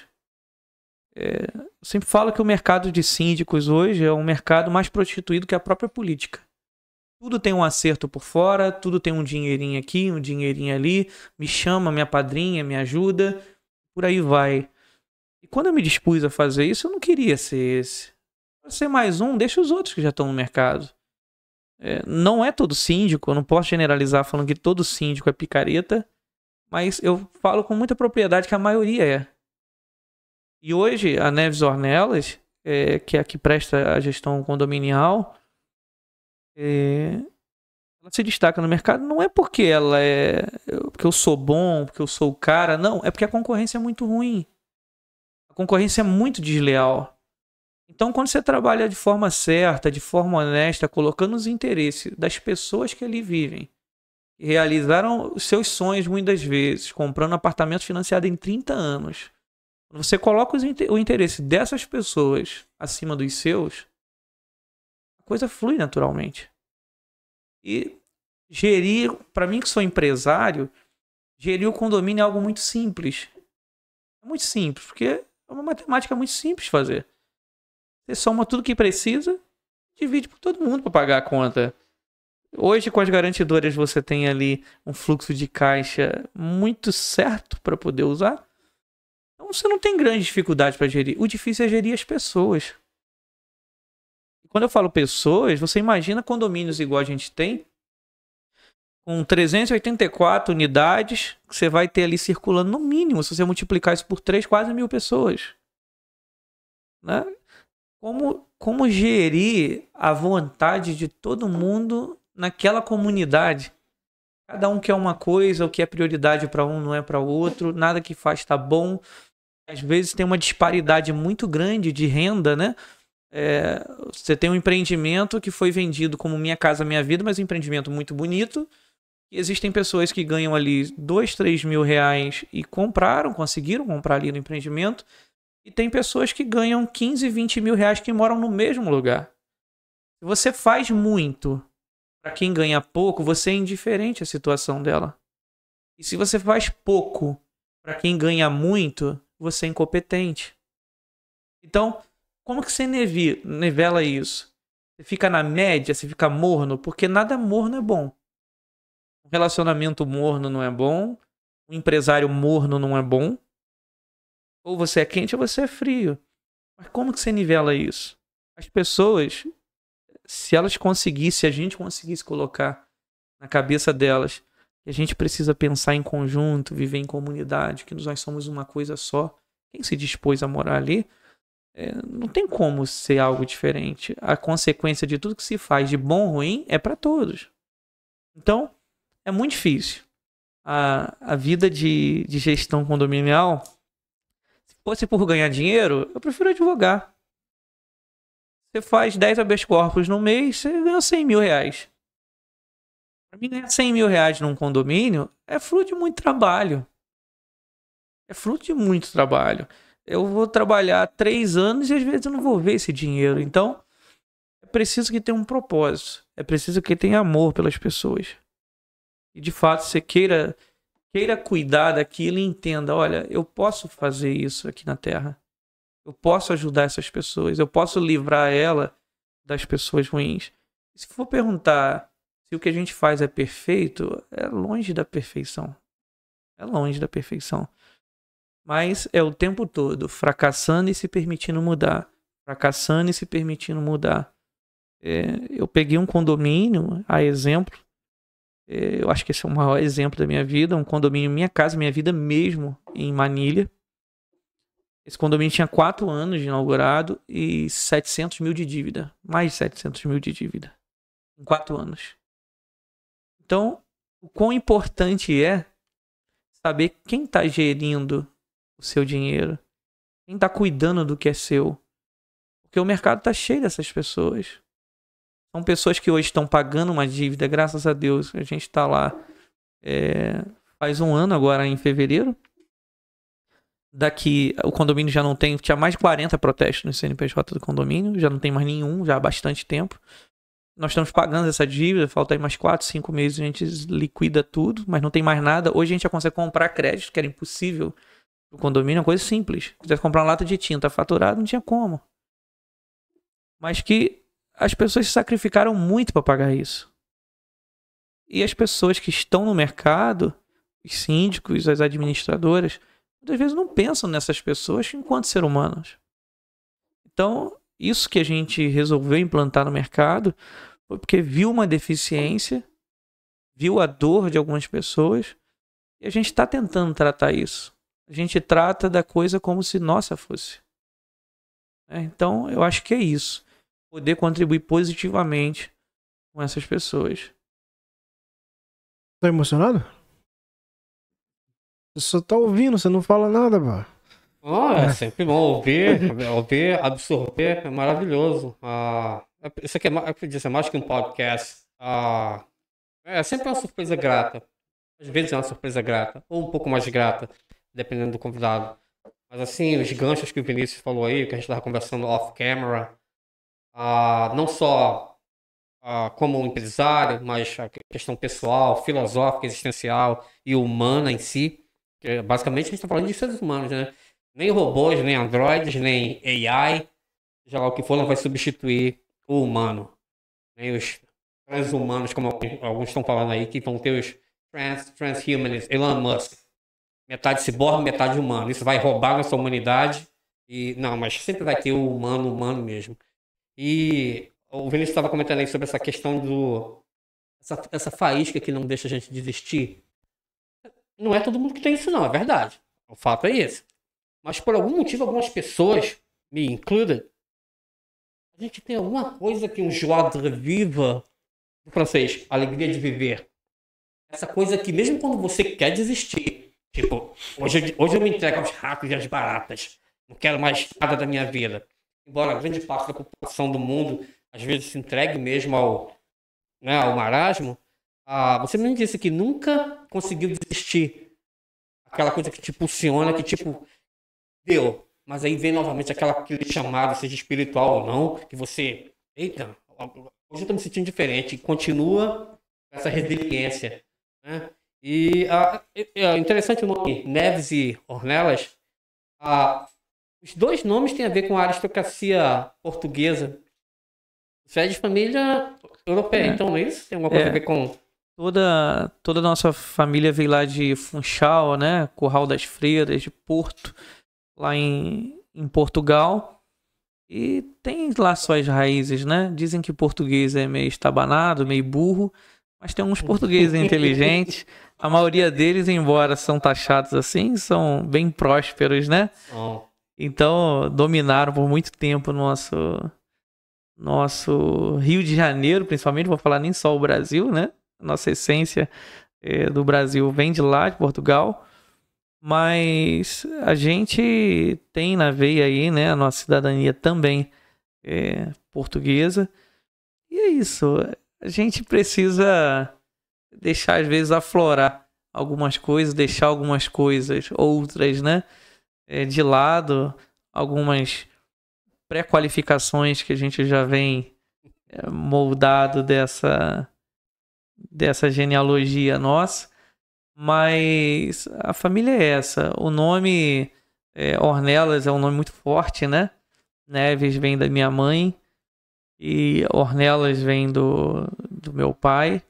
Eu sempre falo que o mercado de síndicos hoje é um mercado mais prostituído que a própria política. Tudo tem um acerto por fora, tudo tem um dinheirinho aqui, um dinheirinho ali, me chama, me apadrinha, me ajuda, por aí vai. E quando eu me dispus a fazer isso, eu não queria ser esse. Para ser mais um, deixa os outros que já estão no mercado. Não é todo síndico, eu não posso generalizar falando que todo síndico é picareta, mas eu falo com muita propriedade que a maioria é. E hoje, a Neves Ornelas, que é a que presta a gestão condominial, ela se destaca no mercado, não é porque porque eu sou bom, porque eu sou o cara, não, é porque a concorrência é muito ruim. A concorrência é muito desleal. Então, quando você trabalha de forma certa, de forma honesta, colocando os interesses das pessoas que ali vivem, que realizaram os seus sonhos muitas vezes, comprando apartamento financiado em 30 anos, quando você coloca o interesse dessas pessoas acima dos seus, a coisa flui naturalmente. E gerir, para mim que sou empresário, gerir o condomínio é algo muito simples. É muito simples, porque é uma matemática muito simples de fazer. Você soma tudo que precisa, divide por todo mundo para pagar a conta. Hoje, com as garantidoras, você tem ali um fluxo de caixa muito certo para poder usar. Então, você não tem grande dificuldade para gerir. O difícil é gerir as pessoas. E quando eu falo pessoas, você imagina condomínios igual a gente tem, com 384 unidades, que você vai ter ali circulando no mínimo, se você multiplicar isso por 3, quase 1.000 pessoas. Né? Como gerir a vontade de todo mundo naquela comunidade? Cada um quer uma coisa, o que é prioridade para um não é para o outro, nada que faz está bom. Às vezes tem uma disparidade muito grande de renda, né? Você tem um empreendimento que foi vendido como Minha Casa Minha Vida, mas um empreendimento muito bonito. E existem pessoas que ganham ali 2, 3 mil reais e conseguiram comprar ali no empreendimento. E tem pessoas que ganham 15, 20 mil reais que moram no mesmo lugar. Se você faz muito para quem ganha pouco, você é indiferente à situação dela. E se você faz pouco para quem ganha muito, você é incompetente. Então, como que você nivela isso? Você fica na média, você fica morno, porque nada morno é bom. Um relacionamento morno não é bom, um empresário morno não é bom. Ou você é quente ou você é frio. Mas como que você nivela isso? As pessoas, se a gente conseguisse colocar na cabeça delas que a gente precisa pensar em conjunto, viver em comunidade, que nós somos uma coisa só, quem se dispôs a morar ali, não tem como ser algo diferente. A consequência de tudo que se faz de bom ou ruim é para todos. Então, é muito difícil. A vida de gestão condominial, se fosse por ganhar dinheiro, eu prefiro advogar. Você faz 10 habeas corpus no mês, você ganha 100 mil reais. Para mim, ganhar 100 mil reais num condomínio é fruto de muito trabalho. É fruto de muito trabalho. Eu vou trabalhar 3 anos e às vezes eu não vou ver esse dinheiro. Então, é preciso que tenha um propósito. É preciso que tenha amor pelas pessoas. E de fato, você queira cuidar daquilo e entenda, olha, eu posso fazer isso aqui na Terra. Eu posso ajudar essas pessoas. Eu posso livrar ela das pessoas ruins. E se for perguntar se o que a gente faz é perfeito, é longe da perfeição. É longe da perfeição. Mas é o tempo todo fracassando e se permitindo mudar. Fracassando e se permitindo mudar. Eu peguei um condomínio, a exemplo. Eu acho que esse é o maior exemplo da minha vida. Um condomínio Minha Casa Minha Vida mesmo, em Manilha. Esse condomínio tinha 4 anos de inaugurado e 700 mil de dívida. Mais de 700 mil de dívida. Em 4 anos. Então, o quão importante é saber quem está gerindo o seu dinheiro. Quem está cuidando do que é seu. Porque o mercado está cheio dessas pessoas. São pessoas que hoje estão pagando uma dívida, graças a Deus. A gente está lá faz 1 ano agora, em fevereiro. Daqui, o condomínio já não tem... Tinha mais de 40 protestos no CNPJ do condomínio. Já não tem mais nenhum, já há bastante tempo. Nós estamos pagando essa dívida. Falta aí mais 4, 5 meses. A gente liquida tudo, mas não tem mais nada. Hoje a gente já consegue comprar crédito, que era impossível. O condomínio é uma coisa simples. Se quisesse comprar uma lata de tinta faturada, não tinha como. Mas que as pessoas se sacrificaram muito para pagar isso. E as pessoas que estão no mercado, os síndicos, as administradoras, muitas vezes não pensam nessas pessoas enquanto seres humanos. Então, isso que a gente resolveu implantar no mercado foi porque viu uma deficiência, viu a dor de algumas pessoas, e a gente está tentando tratar isso. A gente trata da coisa como se nossa fosse. Então, eu acho que é isso. Poder contribuir positivamente com essas pessoas. Tá emocionado? Você só tá ouvindo, você não fala nada, pô. É sempre bom ouvir, absorver, é maravilhoso. Isso aqui é mais que um podcast. É sempre uma surpresa grata. Às vezes é uma surpresa grata, ou um pouco mais grata, dependendo do convidado. Mas assim, os ganchos que o Vinícius falou aí, que a gente estava conversando off-camera, não só como um empresário, mas a questão pessoal, filosófica, existencial e humana em si. Que, basicamente a gente está falando de seres humanos, né? Nem robôs, nem androides, nem AI, seja lá o que for, não vai substituir o humano. Nem os transhumanos, como alguns estão falando aí, que vão ter os transhumanists, Elon Musk. Metade ciborgue, metade humano. Isso vai roubar nossa humanidade. Não, mas sempre vai ter o humano mesmo. E o Vinícius estava comentando aí sobre essa questão essa faísca que não deixa a gente desistir. Não é todo mundo que tem isso, não, é verdade. O fato é esse. Mas por algum motivo, algumas pessoas, me included, a gente tem alguma coisa que um joie de vivre, do francês, alegria de viver. Essa coisa que mesmo quando você quer desistir, tipo, hoje eu me entrego aos ratos e às baratas. Não quero mais nada da minha vida. Embora grande parte da população do mundo, às vezes, se entregue mesmo ao marasmo, você me disse que nunca conseguiu desistir. Aquela coisa que te impulsiona, que tipo, deu. Mas aí vem novamente aquele chamado, seja espiritual ou não, que você, eita, hoje eu tô me sentindo diferente. Continua com essa resiliência, né? E é interessante o nome, Neves e Ornelas. Os dois nomes têm a ver com a aristocracia portuguesa. Você é de família europeia, então não é isso? Tem alguma coisa a ver com... Toda a nossa família veio lá de Funchal, né? Curral das Freiras, de Porto, lá em Portugal. E tem lá suas raízes, né? Dizem que o português é meio estabanado, meio burro, mas tem uns portugueses inteligentes. A maioria deles, embora são taxados assim, são bem prósperos, né? Então, dominaram por muito tempo o nosso Rio de Janeiro, principalmente, vou falar nem só o Brasil, né? Nossa essência do Brasil vem de lá, de Portugal. Mas a gente tem na veia aí, né? A nossa cidadania também portuguesa. E é isso. A gente precisa deixar, às vezes, aflorar algumas coisas, deixar algumas coisas, outras, né? De lado, algumas pré-qualificações que a gente já vem moldado dessa genealogia nossa. Mas a família é essa. O nome Ornelas é um nome muito forte, né? Neves vem da minha mãe e Ornelas vem do meu pai.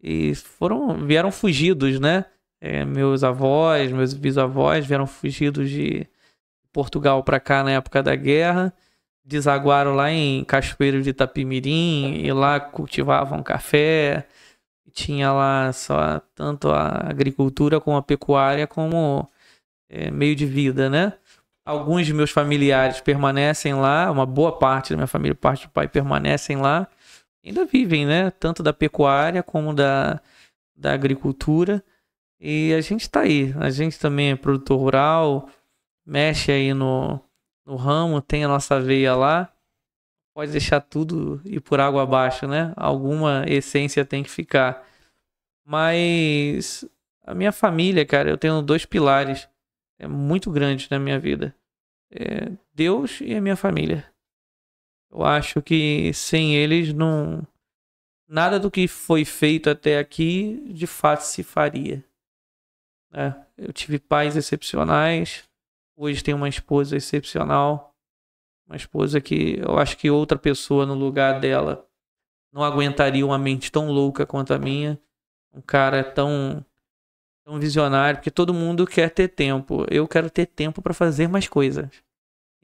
E vieram fugidos, né? Meus avós, meus bisavós vieram fugidos de Portugal para cá na época da guerra. Desaguaram lá em Cachoeiro de Itapimirim e lá cultivavam café. Tinha lá só tanto a agricultura como a pecuária como meio de vida, né? Alguns de meus familiares permanecem lá, uma boa parte da minha família, parte do pai, permanecem lá. Ainda vivem, né? Tanto da pecuária como da agricultura. E a gente tá aí. A gente também é produtor rural, mexe aí no ramo, tem a nossa veia lá. Pode deixar tudo ir por água abaixo, né? Alguma essência tem que ficar. Mas a minha família, cara, eu tenho 2 pilares muito grandes na minha vida. Deus e a minha família. Eu acho que sem eles nada do que foi feito até aqui de fato se faria. Eu tive pais excepcionais. Hoje tenho uma esposa excepcional. Uma esposa que eu acho que outra pessoa no lugar dela não aguentaria uma mente tão louca quanto a minha. Um cara tão visionário, porque todo mundo quer ter tempo. Eu quero ter tempo para fazer mais coisas.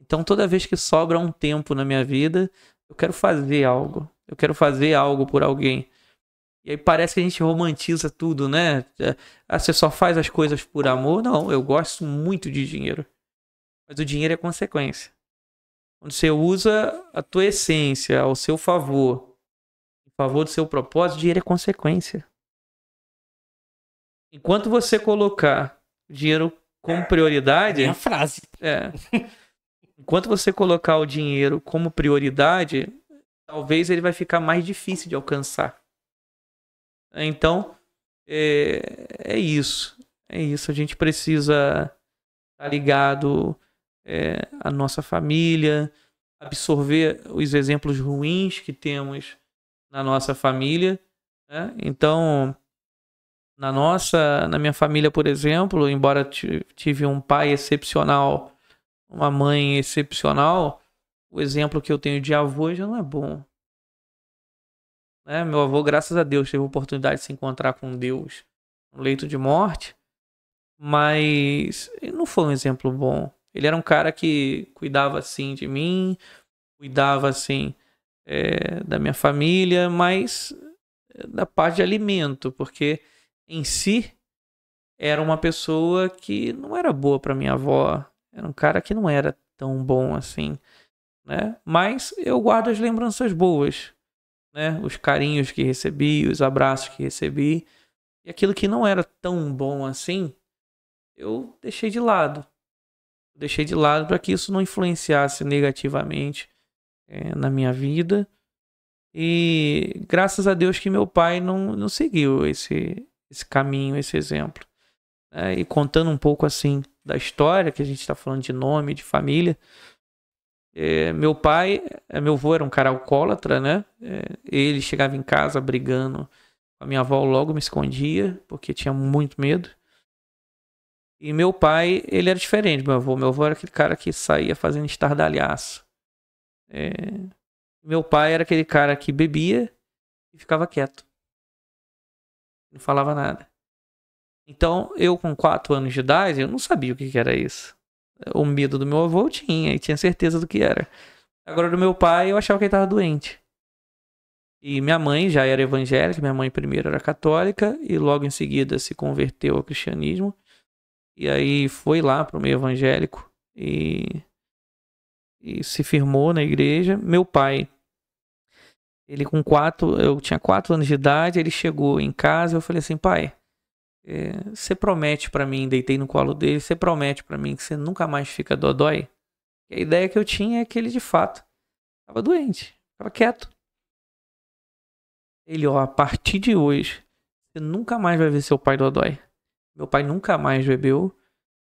Então toda vez que sobra um tempo na minha vida, eu quero fazer algo. Eu quero fazer algo por alguém. E aí parece que a gente romantiza tudo, né? Você só faz as coisas por amor? Não, eu gosto muito de dinheiro. Mas o dinheiro é consequência. Quando você usa a tua essência ao seu favor, em favor do seu propósito, o dinheiro é consequência. Enquanto você colocar o dinheiro como prioridade... É a frase. Enquanto você colocar o dinheiro como prioridade, talvez ele vai ficar mais difícil de alcançar. Então, é isso. É isso. A gente precisa estar ligado... a nossa família, absorver os exemplos ruins que temos na nossa família, né? Então, na minha família, por exemplo, embora tive um pai excepcional, uma mãe excepcional, o exemplo que eu tenho de avô já não é bom. Meu avô, graças a Deus, teve a oportunidade de se encontrar com Deus no leito de morte, mas ele não foi um exemplo bom. Ele era um cara que cuidava, assim, de mim, cuidava, assim, da minha família, mas da parte de alimento, porque em si era uma pessoa que não era boa para minha avó, era um cara que não era tão bom assim, né? Mas eu guardo as lembranças boas, né? Os carinhos que recebi, os abraços que recebi, e aquilo que não era tão bom assim, eu deixei de lado. Deixei de lado para que isso não influenciasse negativamente na minha vida. E graças a Deus que meu pai não seguiu esse caminho, esse exemplo. E contando um pouco assim da história, que a gente está falando de nome, de família. Meu avô era um cara alcoólatra, né? Ele chegava em casa brigando com a minha avó, logo me escondia, porque tinha muito medo. E meu pai, ele era diferente, meu avô. Meu avô era aquele cara que saía fazendo estardalhaço. Meu pai era aquele cara que bebia e ficava quieto. Não falava nada. Então, eu com 4 anos de idade, eu não sabia o que era isso. O medo do meu avô eu tinha, e tinha certeza do que era. Agora, do meu pai, eu achava que ele estava doente. E minha mãe já era evangélica, minha mãe primeiro era católica, e logo em seguida se converteu ao cristianismo. E aí foi lá para o meio evangélico e se firmou na igreja. Meu pai, eu tinha 4 anos de idade, ele chegou em casa, eu falei assim, pai, você promete pra mim, deitei no colo dele, você promete pra mim que você nunca mais fica dodói? E a ideia que eu tinha é que ele de fato estava doente, estava quieto. Ele, a partir de hoje, você nunca mais vai ver seu pai dodói. Meu pai nunca mais bebeu.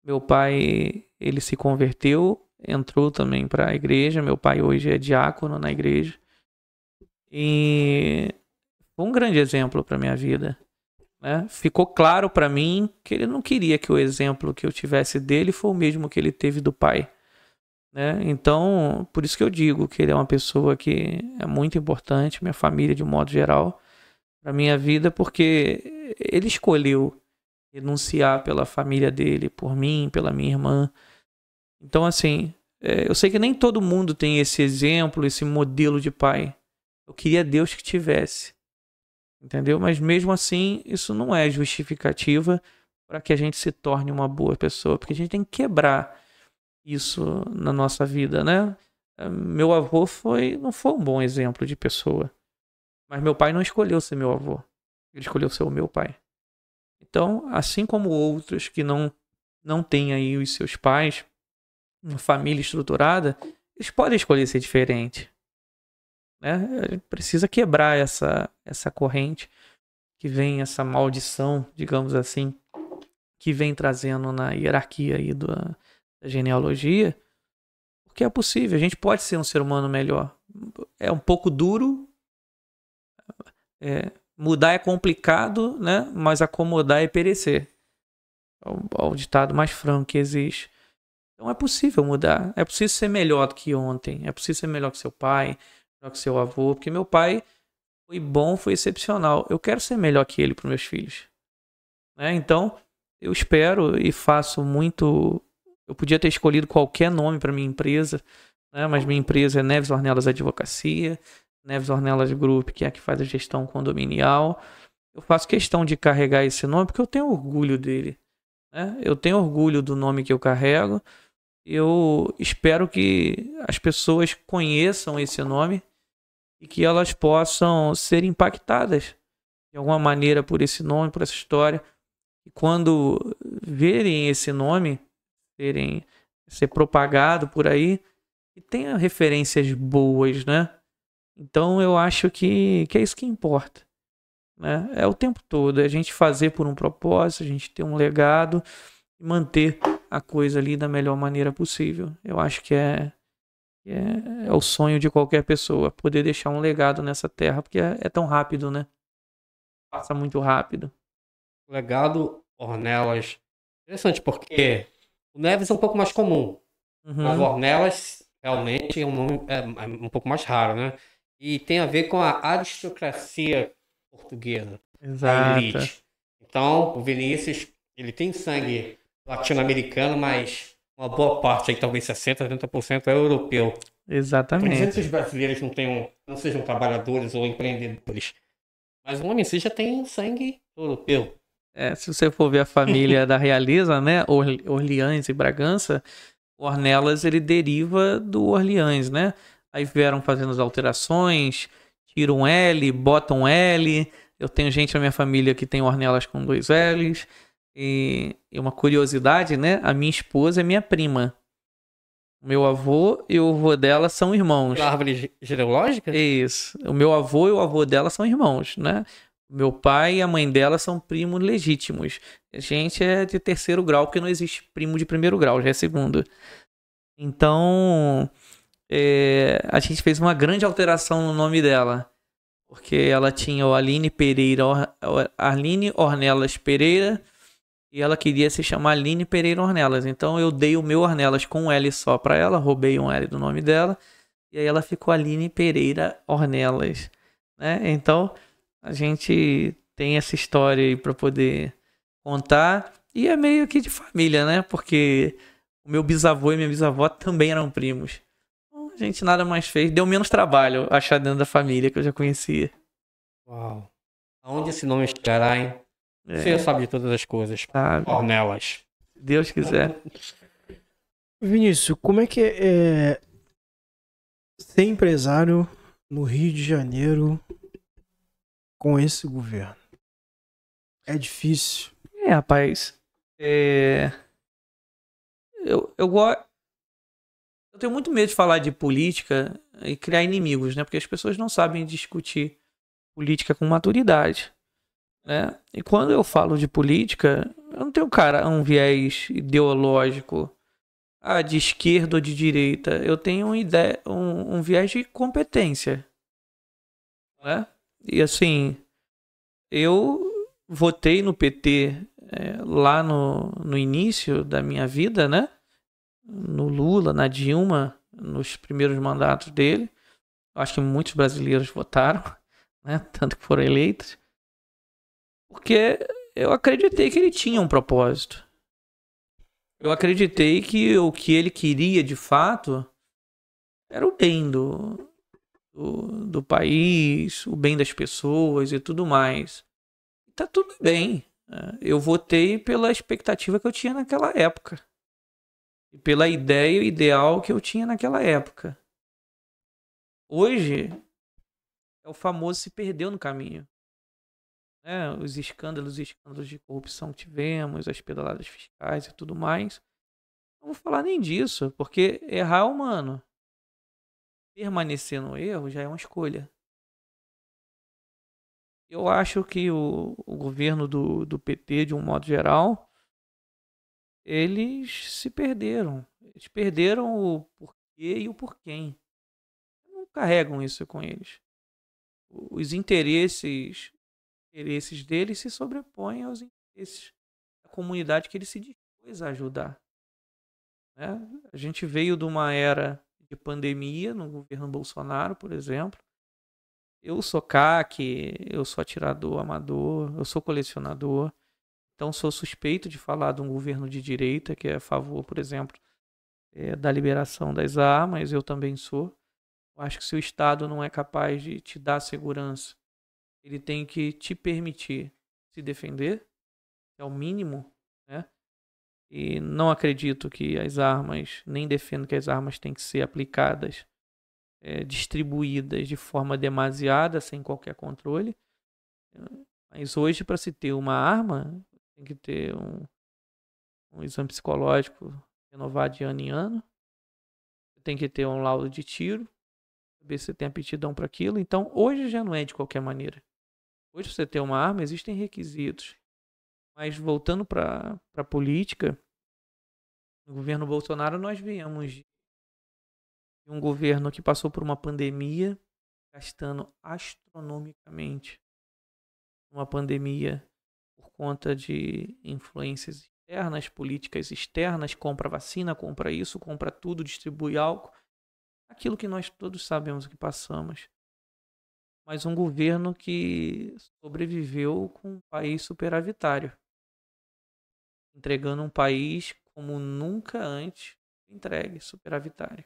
Meu pai, ele se converteu, entrou também para a igreja. Meu pai hoje é diácono na igreja. E foi um grande exemplo para minha vida. Né? Ficou claro para mim que ele não queria que o exemplo que eu tivesse dele fosse o mesmo que ele teve do pai. Né? Então, por isso que eu digo que ele é uma pessoa que é muito importante, minha família de um modo geral, para minha vida, porque ele escolheu renunciar pela família dele, por mim, pela minha irmã. Então, assim, eu sei que nem todo mundo tem esse exemplo, esse modelo de pai. Eu queria Deus que tivesse. Entendeu? Mas mesmo assim, isso não é justificativa para que a gente se torne uma boa pessoa, porque a gente tem que quebrar isso na nossa vida, né? Meu avô não foi um bom exemplo de pessoa, mas meu pai não escolheu ser meu avô, ele escolheu ser o meu pai. Então, assim como outros que não têm aí os seus pais, uma família estruturada, eles podem escolher ser diferente. Né? A gente precisa quebrar essa corrente que vem, essa maldição, digamos assim, que vem trazendo na hierarquia aí da genealogia, porque é possível, a gente pode ser um ser humano melhor. É um pouco duro, mudar é complicado, né? Mas acomodar é perecer. É o ditado mais franco que existe. Então é possível mudar, é possível ser melhor do que ontem, é possível ser melhor que seu pai, melhor que seu avô, porque meu pai foi bom, foi excepcional. Eu quero ser melhor que ele para os meus filhos. Né? Então, eu espero e faço muito. Eu podia ter escolhido qualquer nome para minha empresa, né? Mas minha empresa é Neves Ornelas Advocacia, Neves Ornelas Group, que é a que faz a gestão condominial. Eu faço questão de carregar esse nome porque eu tenho orgulho dele. Né? Eu tenho orgulho do nome que eu carrego. Eu espero que as pessoas conheçam esse nome e que elas possam ser impactadas de alguma maneira por esse nome, por essa história. E quando verem esse nome ser propagado por aí, que tenha referências boas, né? Então eu acho que é isso que importa. Né? É o tempo todo, é a gente fazer por um propósito, a gente ter um legado e manter a coisa ali da melhor maneira possível. Eu acho que é o sonho de qualquer pessoa, poder deixar um legado nessa terra, porque é tão rápido, né? Passa muito rápido. Legado Ornelas. Interessante, porque o Neves é um pouco mais comum. Mas Ornelas realmente é um nome um pouco mais raro, né? E tem a ver com a aristocracia portuguesa. Exato. A elite. Então, o Vinícius, ele tem sangue latino-americano, mas uma boa parte, aí, talvez 60%, 70% é europeu. Exatamente. Não dizendo que os brasileiros não sejam trabalhadores ou empreendedores, mas o homem em si já tem sangue europeu. Se você for ver a família da realeza, né, Orleans e Bragança, Ornelas ele deriva do Orleans, né? Aí vieram fazendo as alterações, tiram um L, botam um L. Eu tenho gente na minha família que tem Ornelas com 2 L's. E uma curiosidade, né? A minha esposa é minha prima. O meu avô e o avô dela são irmãos. A árvore genealógica? Isso. O meu avô e o avô dela são irmãos, né? Meu pai e a mãe dela são primos legítimos. A gente é de 3º grau, porque não existe primo de 1º grau, já é 2º. Então, a gente fez uma grande alteração no nome dela. Porque ela tinha o Aline Ornelas Pereira e ela queria se chamar Aline Pereira Ornelas. Então eu dei o meu Ornelas com um L só pra ela, roubei um L do nome dela e aí ela ficou Aline Pereira Ornelas, né? Então a gente tem essa história aí pra poder contar e é meio que de família, né? Porque o meu bisavô e minha bisavó também eram primos. A gente nada mais fez, deu menos trabalho achar dentro da família que eu já conhecia. Uau. Aonde esse nome chegará, hein? Você É, sabe de todas as coisas. sabe? Ornelas. Se Deus quiser. Vinícius, como é que é ser empresário no Rio de Janeiro com esse governo? É difícil. Rapaz, eu tenho muito medo de falar de política e criar inimigos, né? Porque as pessoas não sabem discutir política com maturidade, né? E quando eu falo de política, eu não tenho um viés ideológico, de esquerda ou de direita. Eu tenho um viés de competência, né? E assim, eu votei no PT lá no início da minha vida, né? No Lula, na Dilma, nos primeiros mandatos dele. Acho que muitos brasileiros votaram, né? Tanto que foram eleitos. Porque eu acreditei que ele tinha um propósito. Eu acreditei que o que ele queria de fato era o bem do país, o bem das pessoas e tudo mais. E tá tudo bem. Eu votei pela expectativa que eu tinha naquela época. E pela ideia e ideal que eu tinha naquela época. Hoje, é o famoso se perdeu no caminho. Né? Os escândalos de corrupção que tivemos, as pedaladas fiscais e tudo mais. Não vou falar nem disso, porque errar é humano. Permanecer no erro já é uma escolha. Eu acho que o governo do PT, de um modo geral, eles se perderam. Eles perderam o porquê e o porquê. Não carregam isso com eles. Os interesses deles se sobrepõem aos interesses da comunidade que ele se dispôs a ajudar. Né? A gente veio de uma era de pandemia no governo Bolsonaro, por exemplo. Eu sou CAC, eu sou atirador amador, eu sou colecionador. Então sou suspeito de falar de um governo de direita que é a favor, por exemplo, da liberação das armas. Eu também sou. Eu acho que se o Estado não é capaz de te dar segurança, ele tem que te permitir se defender, é o mínimo, né? E não acredito que as armas, nem defendo que as armas têm que ser aplicadas, distribuídas de forma demasiada, sem qualquer controle. Mas hoje, para se ter uma arma, tem que ter um exame psicológico renovado de ano em ano. Tem que ter um laudo de tiro, saber se tem aptidão para aquilo. Então, hoje já não é de qualquer maneira. Hoje, para você ter uma arma, existem requisitos. Mas voltando para a política, no governo Bolsonaro nós viemos de um governo que passou por uma pandemia, gastando astronomicamente. Uma pandemia por conta de influências externas, políticas externas, compra vacina, compra isso, compra tudo, distribui álcool. Aquilo que nós todos sabemos que passamos. Mas um governo que sobreviveu com um país superavitário. Entregando um país como nunca antes entregue, superavitário.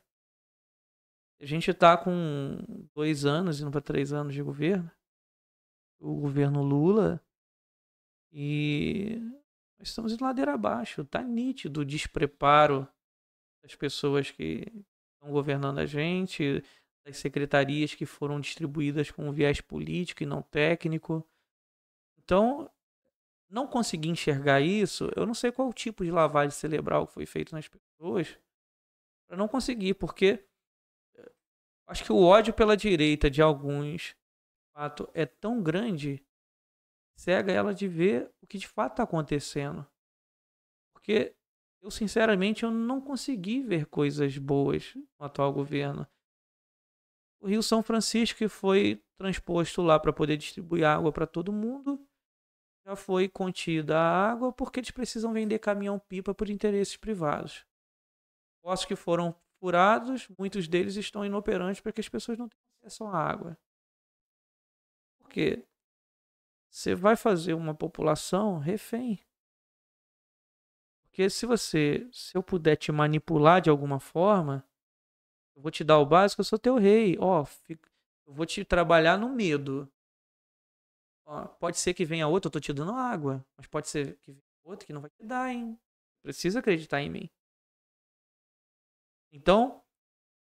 A gente está com 2 anos, indo para 3 anos de governo. O governo Lula. E nós estamos em ladeira abaixo. Está nítido o despreparo das pessoas que estão governando a gente, das secretarias que foram distribuídas com viés político e não técnico. Então, não consegui enxergar isso. Eu não sei qual tipo de lavagem cerebral que foi feito nas pessoas para não conseguir, porque acho que o ódio pela direita de alguns, de fato, é tão grande, cega ela de ver o que de fato está acontecendo. Porque eu, sinceramente, eu não consegui ver coisas boas no atual governo. O Rio São Francisco, que foi transposto lá para poder distribuir água para todo mundo, já foi contida a água porque eles precisam vender caminhão-pipa por interesses privados. Poços que foram furados, muitos deles estão inoperantes para que as pessoas não tenham acesso à água. Por quê? Você vai fazer uma população refém. Porque se eu puder te manipular de alguma forma, eu vou te dar o básico, eu sou teu rei. Eu vou te trabalhar no medo. Pode ser que venha outro, eu tô te dando água. Mas pode ser que venha outro que não vai te dar, hein? Precisa acreditar em mim. Então,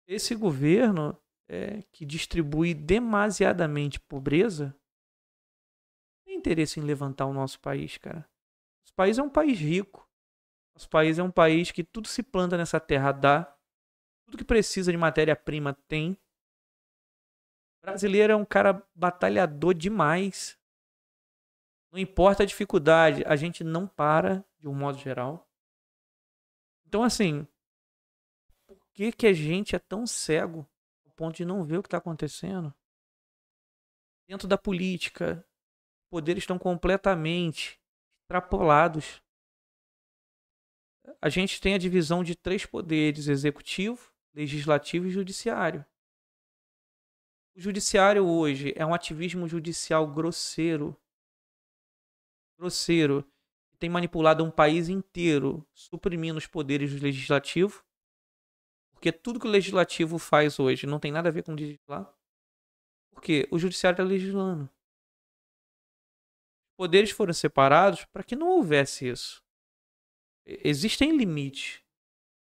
esse governo que distribui demasiadamente pobreza, não tem interesse em levantar o nosso país, cara. Nosso país é um país rico. Nosso país é um país que tudo se planta nessa terra dá. Tudo que precisa de matéria-prima tem. O brasileiro é um cara batalhador demais. Não importa a dificuldade, a gente não para, de um modo geral. Então, assim, por que a gente é tão cego ao ponto de não ver o que está acontecendo? Dentro da política, os poderes estão completamente extrapolados. A gente tem a divisão de 3 poderes: executivo, legislativo e judiciário. O judiciário hoje é um ativismo judicial grosseiro, que tem manipulado um país inteiro, suprimindo os poderes do legislativo, porque tudo que o legislativo faz hoje não tem nada a ver com legislar, porque o judiciário está legislando. Os poderes foram separados para que não houvesse isso. Existem limites.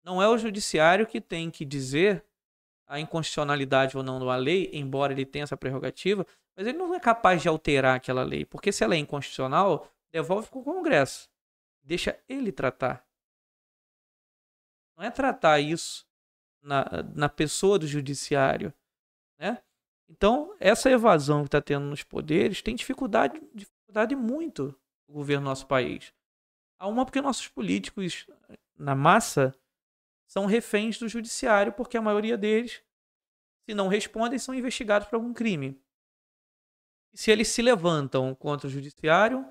Não é o judiciário que tem que dizer a inconstitucionalidade ou não de uma lei, embora ele tenha essa prerrogativa, mas ele não é capaz de alterar aquela lei, porque se ela é inconstitucional, devolve para o Congresso. Deixa ele tratar. Não é tratar isso na pessoa do judiciário, né? Então, essa evasão que está tendo nos poderes tem dificuldade muito o governo do nosso país. Há uma porque nossos políticos, na massa, são reféns do judiciário, porque a maioria deles, se não respondem, são investigados por algum crime. E se eles se levantam contra o judiciário,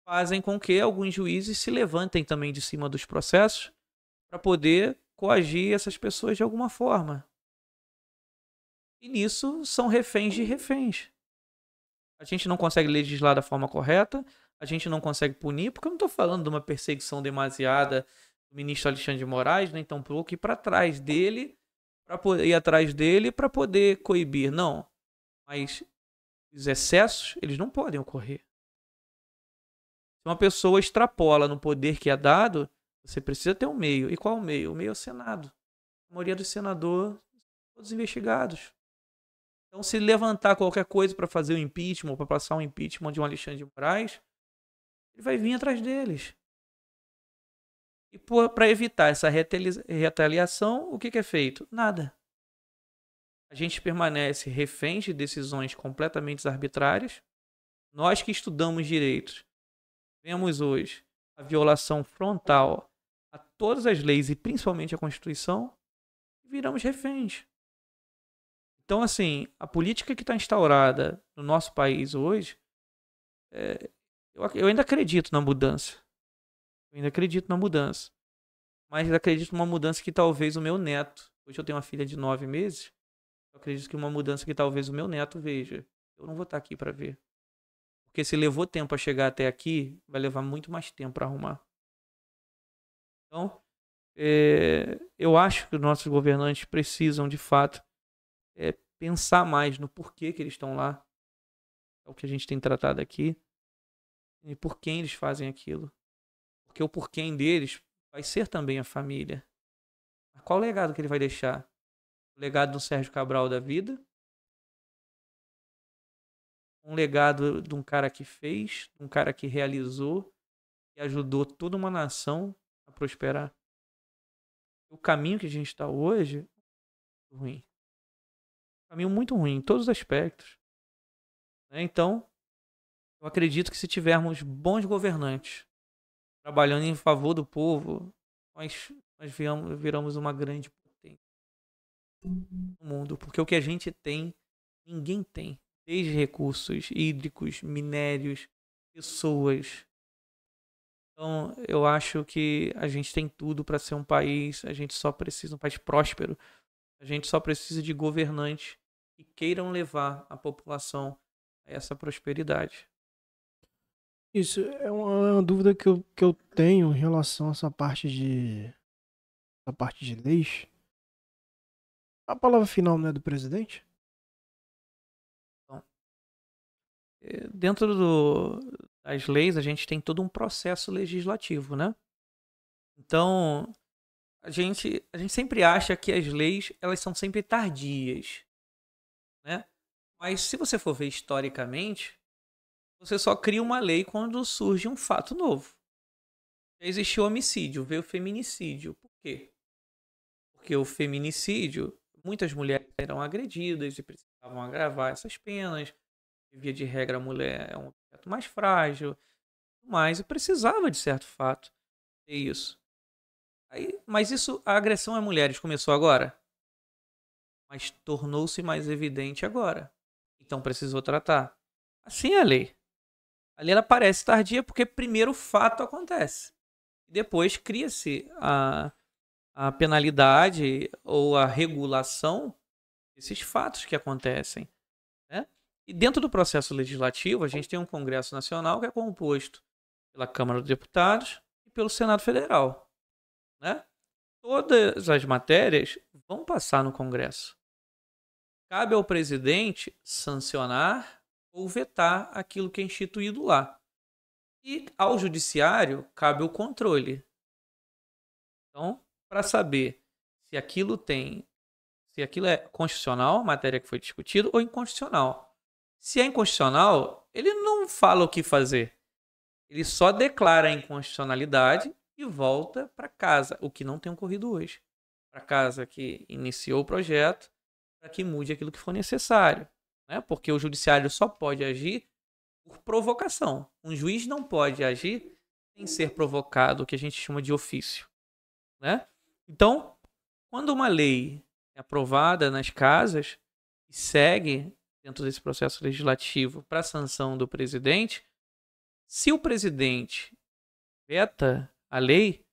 fazem com que alguns juízes se levantem também de cima dos processos para poder coagir essas pessoas de alguma forma. E nisso são reféns de reféns. A gente não consegue legislar da forma correta, a gente não consegue punir, porque eu não estou falando de uma perseguição demasiada do ministro Alexandre de Moraes, nem tampouco ir para trás dele, para poder coibir. Não. Mas os excessos, eles não podem ocorrer. Se uma pessoa extrapola no poder que é dado, você precisa ter um meio. E qual o meio? O meio é o Senado. A maioria dos senadores, todos investigados. Então, se levantar qualquer coisa para fazer o impeachment, para passar um impeachment de um Alexandre de Moraes, ele vai vir atrás deles. E para evitar essa retaliação, o que é feito? Nada. A gente permanece refém de decisões completamente arbitrárias. Nós que estudamos direitos, vemos hoje a violação frontal a todas as leis e principalmente a Constituição, e viramos reféns. Então, assim, a política que está instaurada no nosso país hoje, eu ainda acredito na mudança. Mas acredito numa mudança que talvez o meu neto, hoje eu tenho uma filha de 9 meses, eu acredito que uma mudança que talvez o meu neto veja. Eu não vou estar aqui para ver. Porque se levou tempo para chegar até aqui, vai levar muito mais tempo para arrumar. Então, eu acho que os nossos governantes precisam, de fato, pensar mais no porquê que eles estão lá. É o que a gente tem tratado aqui. E por quem eles fazem aquilo. Porque o porquê deles vai ser também a família. Mas qual o legado que ele vai deixar? O legado do Sérgio Cabral da vida? Um legado de um cara que fez, de um cara que realizou e ajudou toda uma nação a prosperar. O caminho que a gente está hoje é ruim. Caminho muito ruim em todos os aspectos. Então, eu acredito que se tivermos bons governantes trabalhando em favor do povo, nós viramos uma grande potência. no mundo, porque o que a gente tem, ninguém tem. Desde recursos hídricos, minérios, pessoas. Então, eu acho que a gente tem tudo para ser um país, a gente só precisa, um país próspero, a gente só precisa de governantes que queiram levar a população a essa prosperidade. Isso é uma dúvida que eu tenho em relação a essa parte de leis. A palavra final não é do presidente? Dentro das leis, a gente tem todo um processo legislativo, né? Então, a gente sempre acha que as leis, elas são sempre tardias, né? Mas se você for ver historicamente, você só cria uma lei quando surge um fato novo. Já existiu homicídio, veio feminicídio. Por quê? Porque o feminicídio, muitas mulheres eram agredidas e precisavam agravar essas penas. Via de regra, a mulher é um objeto mais frágil, mas precisava de certo fato ter isso. Mas isso, a agressão a mulheres começou agora, mas tornou-se mais evidente agora. Então precisou tratar. Assim é a lei. A lei ela parece tardia porque primeiro o fato acontece. Depois cria-se a penalidade ou a regulação desses fatos que acontecem. Né? E dentro do processo legislativo, a gente tem um Congresso Nacional que é composto pela Câmara dos Deputados e pelo Senado Federal. Né? Todas as matérias vão passar no Congresso. Cabe ao presidente sancionar ou vetar aquilo que é instituído lá. E ao judiciário cabe o controle. Então, para saber se aquilo é constitucional, a matéria que foi discutida, ou inconstitucional. Se é inconstitucional, ele não fala o que fazer. Ele só declara a inconstitucionalidade e volta para casa, o que não tem ocorrido hoje. Para casa que iniciou o projeto, para que mude aquilo que for necessário. Né? Porque o judiciário só pode agir por provocação. Um juiz não pode agir sem ser provocado, o que a gente chama de ofício. Né? Então, quando uma lei é aprovada nas casas e segue dentro desse processo legislativo para a sanção do presidente, se o presidente veta a lei,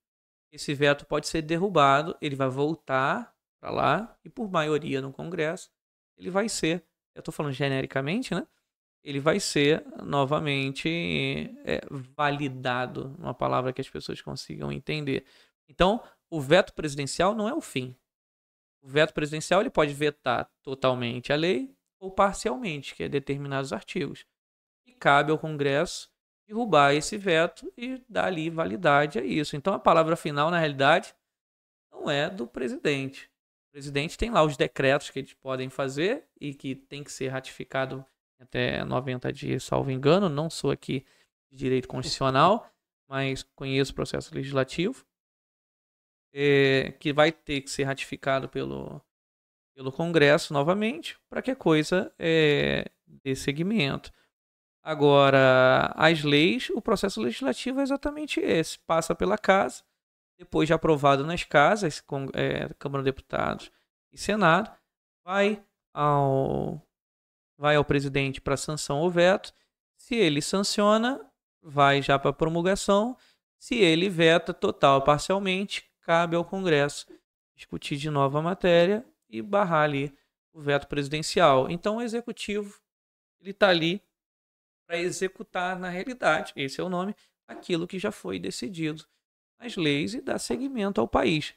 esse veto pode ser derrubado, ele vai voltar para lá e por maioria no Congresso, ele vai ser, eu estou falando genericamente, né? Ele vai ser novamente validado, uma palavra que as pessoas consigam entender. Então, o veto presidencial não é o fim. O veto presidencial ele pode vetar totalmente a lei ou parcialmente, que é determinados artigos. E cabe ao Congresso derrubar esse veto e dar ali validade a isso. Então, a palavra final, na realidade, não é do presidente. O presidente tem lá os decretos que eles podem fazer e que tem que ser ratificado até 90 dias, salvo engano. Não sou aqui de direito constitucional, mas conheço o processo legislativo. Que vai ter que ser ratificado pelo Congresso novamente para que a coisa dê seguimento. Agora, as leis, o processo legislativo é exatamente esse. Passa pela casa, depois de aprovado nas casas, Câmara de Deputados e Senado, vai ao presidente para sanção ou veto. Se ele sanciona, vai já para promulgação. Se ele veta total ou parcialmente, cabe ao Congresso discutir de novo a matéria e barrar ali o veto presidencial. Então, o Executivo ele está ali para executar na realidade, esse é o nome, aquilo que já foi decidido nas leis e dar seguimento ao país.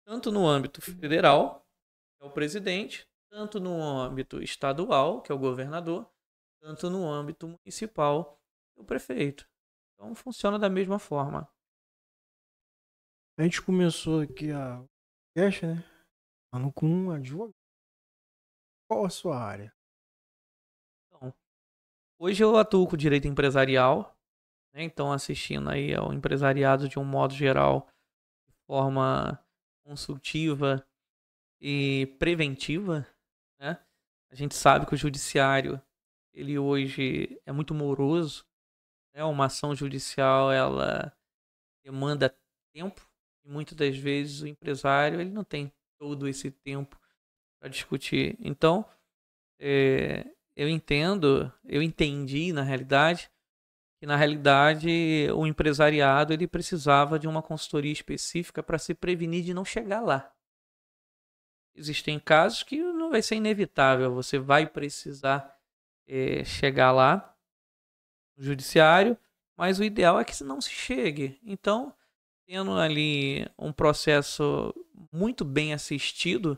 Tanto no âmbito federal, que é o presidente, tanto no âmbito estadual, que é o governador, tanto no âmbito municipal, que é o prefeito. Então, funciona da mesma forma. A gente começou aqui a podcast, né? Falando com um advogado. Qual a sua área? Então, hoje eu atuo com direito empresarial, né? Então assistindo aí ao empresariado de um modo geral, de forma consultiva e preventiva, né? A gente sabe que o judiciário, ele hoje é muito moroso, né? Uma ação judicial, ela demanda tempo e muitas das vezes o empresário, ele não tem todo esse tempo discutir. Então, eu entendi, na realidade, que na realidade o empresariado ele precisava de uma consultoria específica para se prevenir de não chegar lá. Existem casos que não vai ser inevitável, você vai precisar chegar lá no judiciário, mas o ideal é que não se chegue. Então, tendo ali um processo muito bem assistido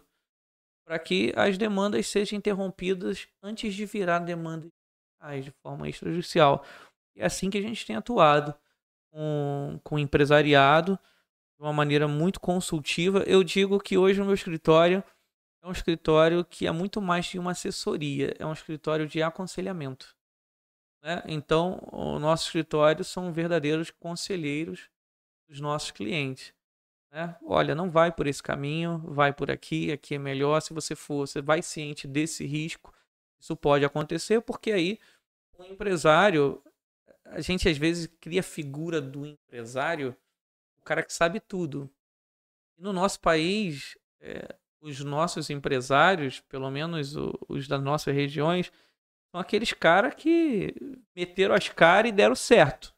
para que as demandas sejam interrompidas antes de virar demandas de forma extrajudicial. É assim que a gente tem atuado com o empresariado de uma maneira muito consultiva. Eu digo que hoje o meu escritório é um escritório que é muito mais de uma assessoria, é um escritório de aconselhamento, né? Então, o nosso escritório são verdadeiros conselheiros dos nossos clientes, né? Olha, não vai por esse caminho, vai por aqui, aqui é melhor. Se você for, você vai ciente desse risco. Isso pode acontecer porque aí o empresário, a gente às vezes cria a figura do empresário, o cara que sabe tudo. E no nosso país, os nossos empresários, pelo menos os das nossas regiões, são aqueles caras que meteram as caras e deram certo.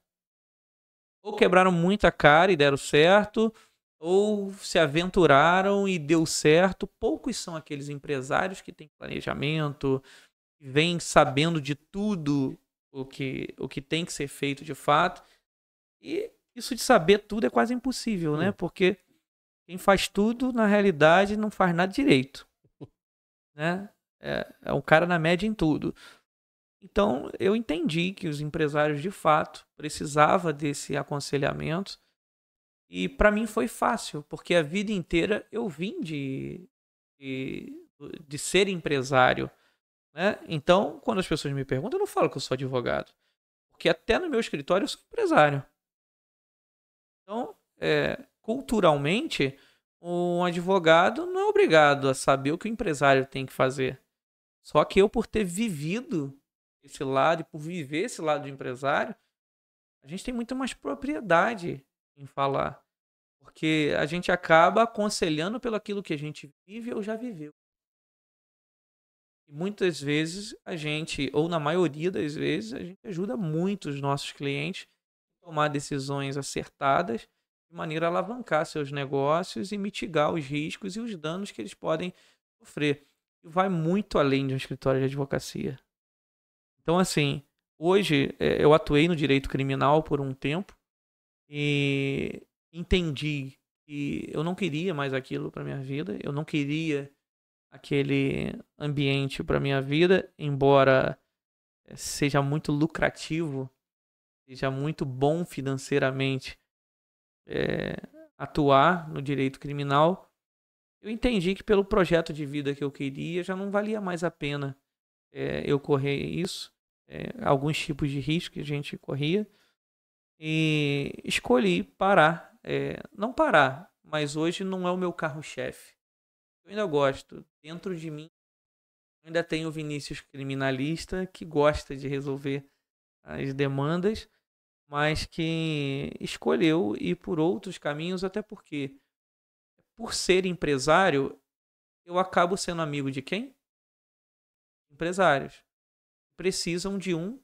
Ou quebraram muita cara e deram certo, ou se aventuraram e deu certo. Poucos são aqueles empresários que têm planejamento, que vêm sabendo de tudo o que tem que ser feito de fato. E isso de saber tudo é quase impossível, né? Porque quem faz tudo, na realidade, não faz nada direito, né? É um cara na média em tudo. Então, eu entendi que os empresários, de fato, precisavam desse aconselhamento. E para mim foi fácil, porque a vida inteira eu vim de ser empresário, né? Então, quando as pessoas me perguntam, eu não falo que eu sou advogado. Porque até no meu escritório eu sou empresário. Então, culturalmente, um advogado não é obrigado a saber o que o empresário tem que fazer. Só que eu, por ter vivido esse lado e por viver esse lado de empresário, a gente tem muito mais propriedade em falar. Porque a gente acaba aconselhando pelo aquilo que a gente vive ou já viveu. E muitas vezes a gente, ou na maioria das vezes, a gente ajuda muito os nossos clientes a tomar decisões acertadas de maneira a alavancar seus negócios e mitigar os riscos e os danos que eles podem sofrer. E vai muito além de um escritório de advocacia. Então, assim, hoje eu atuei no direito criminal por um tempo e entendi que eu não queria mais aquilo para minha vida, eu não queria aquele ambiente para minha vida, embora seja muito lucrativo, seja muito bom financeiramente atuar no direito criminal. Eu entendi que pelo projeto de vida que eu queria já não valia mais a pena eu correr isso, alguns tipos de risco que a gente corria, e escolhi parar. Não parar, mas hoje não é o meu carro-chefe. Eu ainda gosto. Dentro de mim, ainda tenho o Vinícius criminalista que gosta de resolver as demandas, mas que escolheu ir por outros caminhos, até porque, por ser empresário, eu acabo sendo amigo de quem? Empresários. Precisam de um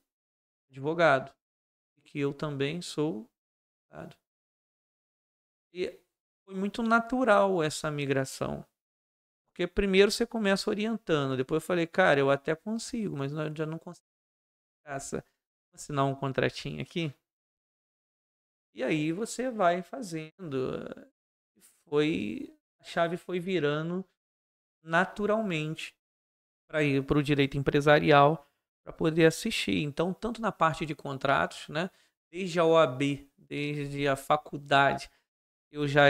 advogado. Que eu também sou advogado. E foi muito natural essa migração. Porque primeiro você começa orientando. Depois eu falei, cara, eu até consigo, mas eu já não consigo assinar um contratinho aqui. E aí você vai fazendo. A chave foi virando naturalmente para ir para o direito empresarial, para poder assistir. Então, tanto na parte de contratos, né, desde a OAB, desde a faculdade, eu já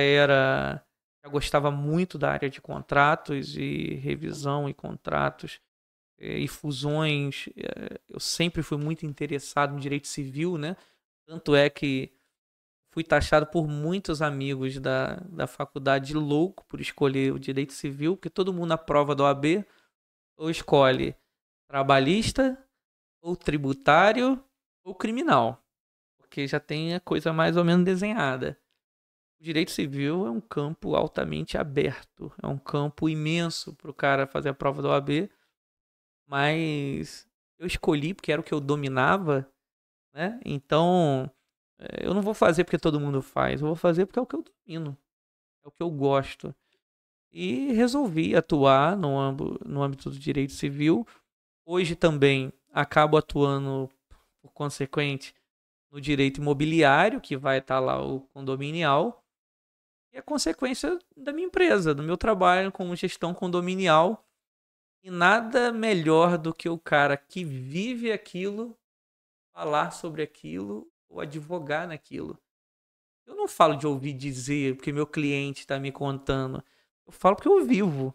gostava muito da área de contratos e revisão e contratos e fusões. Eu sempre fui muito interessado no direito civil, né? Tanto é que fui taxado por muitos amigos da faculdade de louco por escolher o direito civil, porque todo mundo na prova da OAB ou escolhe trabalhista, ou tributário, ou criminal. Porque já tem a coisa mais ou menos desenhada. O direito civil é um campo altamente aberto, é um campo imenso para o cara fazer a prova da OAB, mas eu escolhi porque era o que eu dominava, né? Então, eu não vou fazer porque todo mundo faz, eu vou fazer porque é o que eu domino, é o que eu gosto. E resolvi atuar no âmbito do direito civil. Hoje também acabo atuando, por consequente, no direito imobiliário, que vai estar lá o condominial, e é consequência da minha empresa, do meu trabalho como gestão condominial. E nada melhor do que o cara que vive aquilo falar sobre aquilo ou advogar naquilo. Eu não falo de ouvir dizer porque meu cliente está me contando. Eu falo porque eu vivo.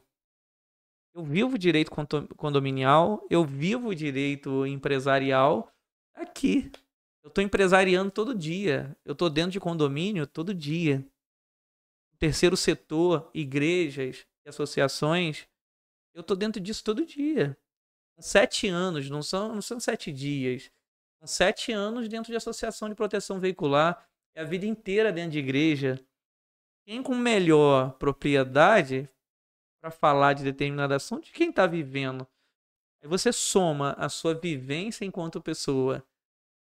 Eu vivo direito condominial, eu vivo direito empresarial aqui. Eu estou empresariando todo dia. Eu estou dentro de condomínio todo dia. Terceiro setor, igrejas e associações, eu estou dentro disso todo dia. São 7 anos, não são 7 dias. São 7 anos dentro de associação de proteção veicular. É a vida inteira dentro de igreja. Quem com melhor propriedade para falar de determinada ação de quem está vivendo? Aí você soma a sua vivência enquanto pessoa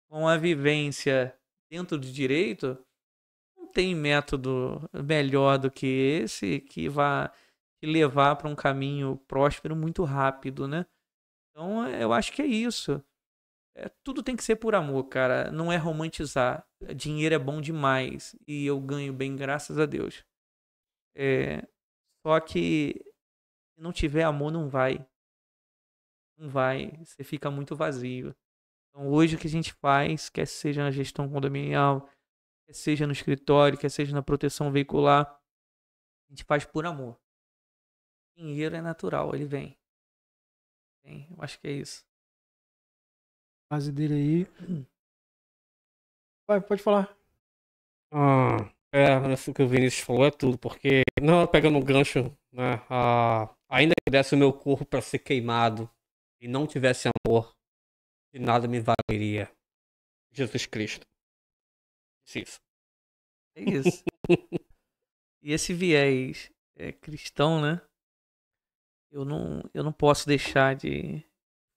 com a vivência dentro do direito, não tem método melhor do que esse que vai te levar para um caminho próspero muito rápido, né? Então, eu acho que é isso. Tudo tem que ser por amor, cara. Não é romantizar. Dinheiro é bom demais e eu ganho bem, graças a Deus. Só que se não tiver amor, não vai. Não vai. Você fica muito vazio. Então, hoje o que a gente faz, quer seja na gestão condominial, quer seja no escritório, quer seja na proteção veicular, a gente faz por amor. Dinheiro é natural, ele vem. Eu acho que é isso. A base dele aí. Vai, pode falar. Isso que o Vinícius falou é tudo, porque, não, pegando um gancho, né, ainda que desse o meu corpo para ser queimado e não tivesse amor, de nada me valeria. Jesus Cristo. Isso. É isso. E esse viés cristão, né? Eu não posso deixar de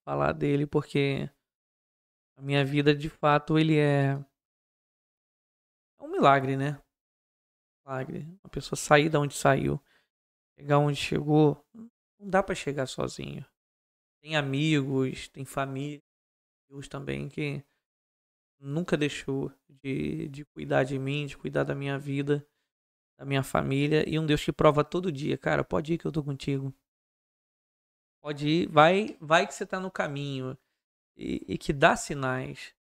falar dele porque a minha vida, de fato, ele é um milagre, né? Milagre. Uma pessoa sair da onde saiu, chegar onde chegou, não dá pra chegar sozinho. Tem amigos, tem família, Deus também que nunca deixou de cuidar de mim, de cuidar da minha vida, da minha família, e um Deus que prova todo dia, cara, pode ir que eu tô contigo. Pode ir, vai que você tá no caminho. E que dá sinais,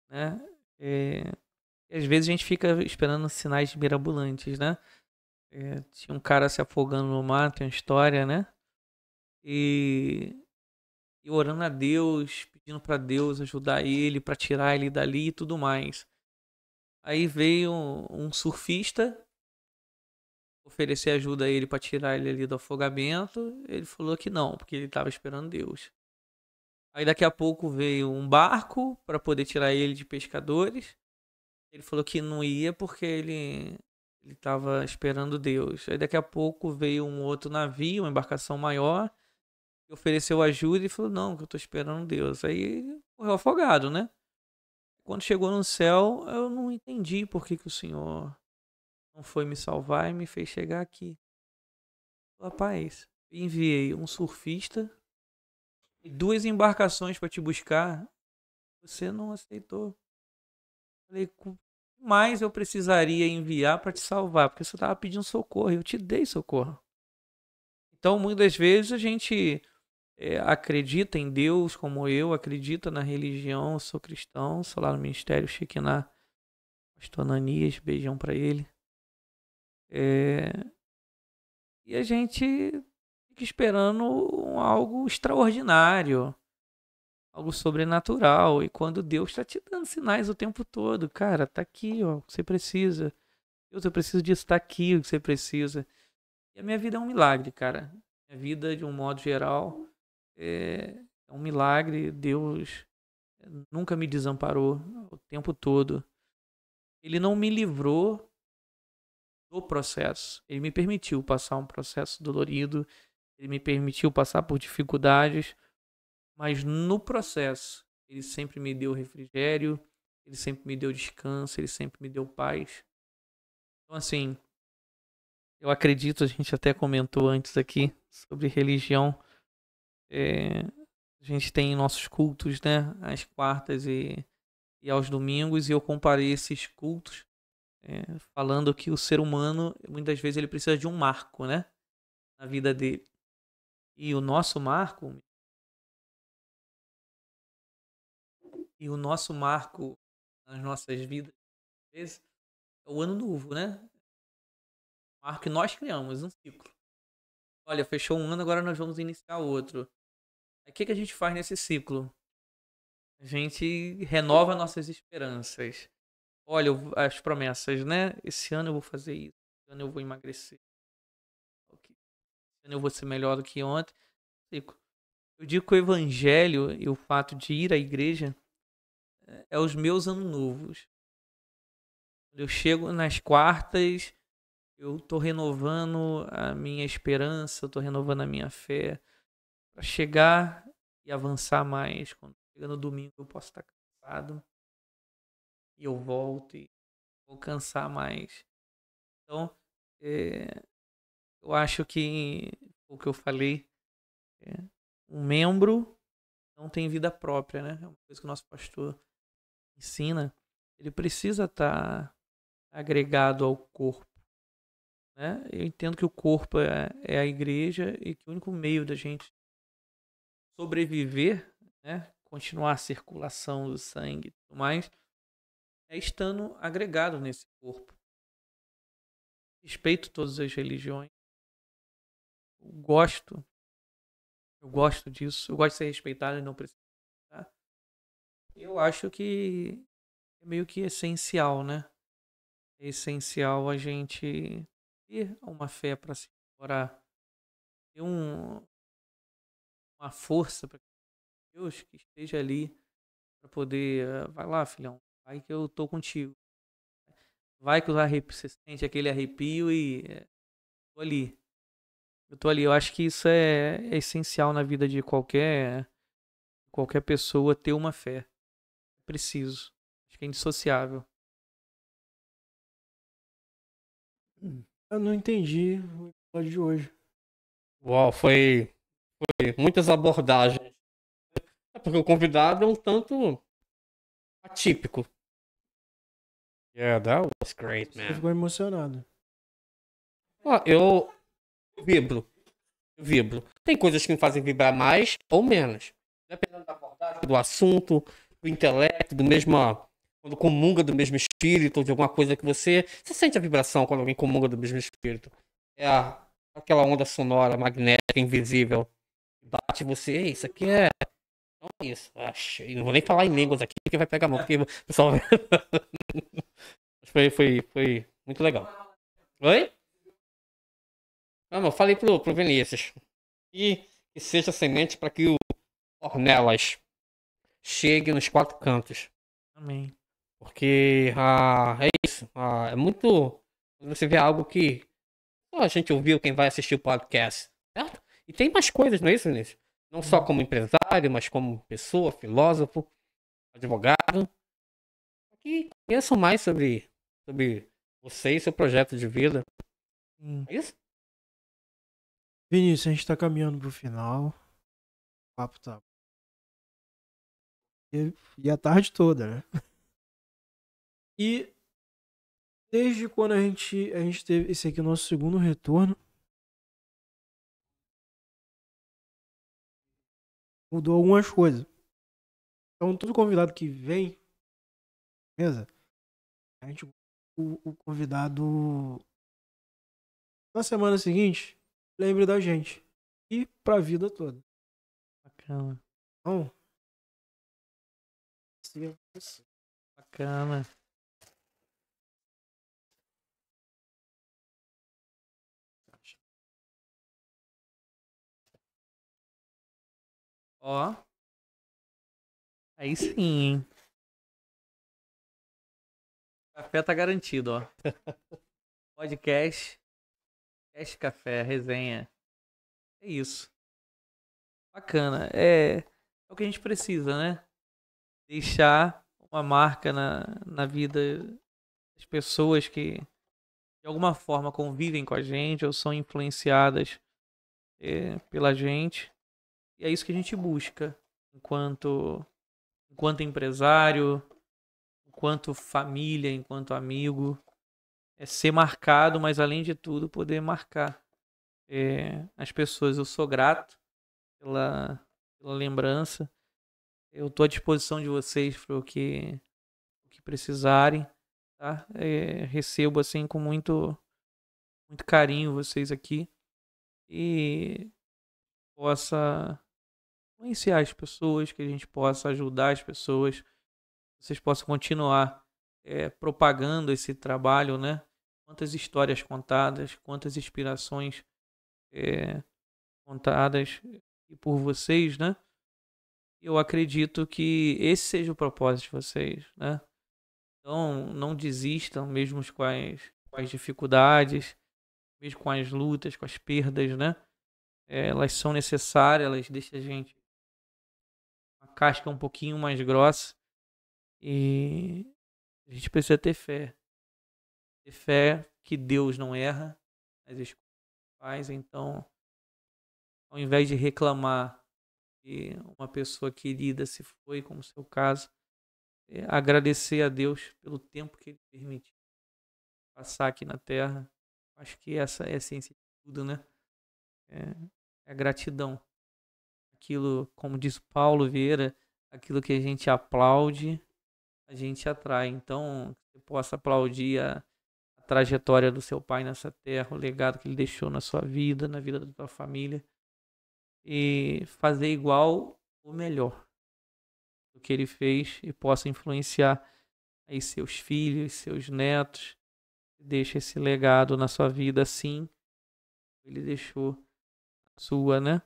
né? Às vezes a gente fica esperando sinais mirabolantes, né? Tinha um cara se afogando no mar, tem uma história, né? E orando a Deus, pedindo para Deus ajudar ele, para tirar ele dali e tudo mais. Aí veio um surfista oferecer ajuda a ele para tirar ele ali do afogamento. Ele falou que não, porque ele estava esperando Deus. Aí daqui a pouco veio um barco para poder tirar ele de pescadores. Ele falou que não ia porque ele estava esperando Deus. Aí daqui a pouco veio um outro navio, uma embarcação maior, que ofereceu ajuda e falou, não, que eu estou esperando Deus. Aí morreu afogado, né? Quando chegou no céu, eu não entendi por que o Senhor não foi me salvar e me fez chegar aqui. Rapaz, enviei um surfista e 2 embarcações para te buscar. Você não aceitou. Falei, mais eu precisaria enviar para te salvar, porque você estava pedindo socorro, eu te dei socorro. Então, muitas vezes a gente acredita em Deus como eu, acredita na religião, eu sou cristão, sou lá no Ministério Shekinah, pastor Ananias, beijão para ele. E a gente fica esperando algo extraordinário, algo sobrenatural. E quando Deus está te dando sinais o tempo todo, cara, tá aqui, ó, o que você precisa. Deus, eu preciso disso, tá aqui o que você precisa. E a minha vida é um milagre, cara. Minha vida, de um modo geral, é um milagre. Deus nunca me desamparou o tempo todo. Ele não me livrou no processo. Ele me permitiu passar um processo dolorido, ele me permitiu passar por dificuldades, mas no processo ele sempre me deu refrigério, ele sempre me deu descanso, ele sempre me deu paz. Então, assim, eu acredito, a gente até comentou antes aqui sobre religião. A gente tem nossos cultos, né? Às quartas e aos domingos, e eu comparei esses cultos falando que o ser humano, muitas vezes, ele precisa de um marco, né? Na vida dele. E o nosso marco nas nossas vidas, às vezes, é o ano novo, né? O marco que nós criamos, um ciclo. Olha, fechou um ano, agora nós vamos iniciar outro. Aí o que a gente faz nesse ciclo? A gente renova nossas esperanças. Olha, as promessas, né? Esse ano eu vou fazer isso. Esse ano eu vou emagrecer. Esse ano eu vou ser melhor do que ontem. Ciclo. Eu digo que o evangelho e o fato de ir à igreja é os meus anos novos. Quando eu chego nas quartas, eu tô renovando a minha esperança, eu tô renovando a minha fé para chegar e avançar mais. Quando chega no domingo, eu posso estar cansado e eu volto e vou cansar mais. Então, eu acho que o que eu falei, um membro não tem vida própria, né? É uma coisa que o nosso pastor ensina. Ele precisa estar agregado ao corpo, né? Eu entendo que o corpo é a igreja e que o único meio da gente sobreviver, né? Continuar a circulação do sangue e tudo mais, é estando agregado nesse corpo. Respeito todas as religiões. Eu gosto disso. Eu gosto de ser respeitado e não preciso. Tá? Eu acho que é meio que essencial, né? É essencial a gente ter uma fé para se orar. Ter uma força para Deus que esteja ali para poder. Vai lá, filhão. Vai que eu tô contigo. Vai que você sente aquele arrepio e tô ali. Eu tô ali. Eu acho que isso é essencial na vida de qualquer pessoa ter uma fé. É preciso. Acho que é indissociável. Eu não entendi o episódio de hoje. Uau, foi muitas abordagens. É porque o convidado é um tanto atípico. Yeah, that was great, Você man. ficou emocionado. Ó, eu vibro. Tem coisas que me fazem vibrar mais ou menos. Dependendo da abordagem, do assunto, do intelecto, do mesmo. Quando comunga do mesmo espírito, ou de alguma coisa que você sente a vibração quando alguém comunga do mesmo espírito. É aquela onda sonora, magnética, invisível. Bate em você, isso aqui é. Então é isso. Eu não vou nem falar em línguas aqui, porque vai pegar mal, porque o pessoal. foi muito legal. Oi? Não, eu falei pro Vinícius. Que seja semente para que o Ornelas chegue nos quatro cantos. Amém. Porque é isso. É muito. Você vê algo que a gente ouviu quem vai assistir o podcast. Certo? E tem mais coisas, não é isso, Vinícius? Não só como empresário, mas como pessoa, filósofo, advogado. Que conheçam mais sobre você e seu projeto de vida. É isso? Vinícius, a gente tá caminhando pro final. O papo tá. E a tarde toda, né? E desde quando a gente teve esse aqui, o nosso segundo retorno, mudou algumas coisas. Então, todo convidado que vem, beleza? A gente, o convidado, na semana seguinte, lembre da gente. E pra vida toda. Bacana. Então, Bacana. Ó. Aí sim, hein? O café tá garantido, ó. podcast, Cast Café, resenha. É isso. Bacana. É o que a gente precisa, né? Deixar uma marca na vida das pessoas que de alguma forma convivem com a gente ou são influenciadas pela gente. E é isso que a gente busca enquanto empresário, enquanto família, enquanto amigo. É ser marcado, mas além de tudo, poder marcar as pessoas. Eu sou grato pela lembrança. Eu estou à disposição de vocês para o que precisarem. Tá? Recebo assim com muito carinho vocês aqui. E possa influenciar as pessoas, que a gente possa ajudar as pessoas, vocês possam continuar propagando esse trabalho, né? Quantas histórias contadas, quantas inspirações contadas por vocês, né? Eu acredito que esse seja o propósito de vocês, né? Então, não desistam, mesmo com as dificuldades, mesmo com as lutas, com as perdas, né? Elas são necessárias, elas deixam a gente uma casca um pouquinho mais grossa e a gente precisa ter fé. Ter fé que Deus não erra as escolhas que faz. Então, ao invés de reclamar que uma pessoa querida se foi, como o seu caso, agradecer a Deus pelo tempo que Ele permitiu passar aqui na Terra. Acho que essa é a essência de tudo, né? É a gratidão. Aquilo, como diz Paulo Vieira, aquilo que a gente aplaude, a gente atrai. Então, você possa aplaudir a trajetória do seu pai nessa terra, o legado que ele deixou na sua vida, na vida da sua família, e fazer igual ou melhor do que ele fez e possa influenciar aí seus filhos, seus netos. Deixa esse legado na sua vida assim, ele deixou a sua, né?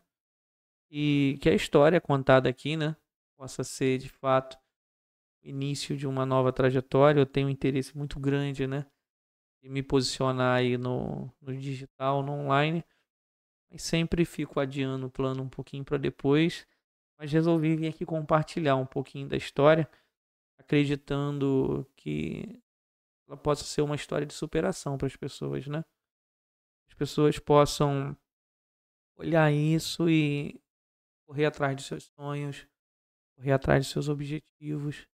E que a história contada aqui, né, possa ser de fato o início de uma nova trajetória. Eu tenho um interesse muito grande, né, de me posicionar aí no digital, no online, mas sempre fico adiando o plano um pouquinho para depois. Mas resolvi vir aqui compartilhar um pouquinho da história, acreditando que ela possa ser uma história de superação para as pessoas, né? As pessoas possam olhar isso e correr atrás de seus sonhos, correr atrás de seus objetivos.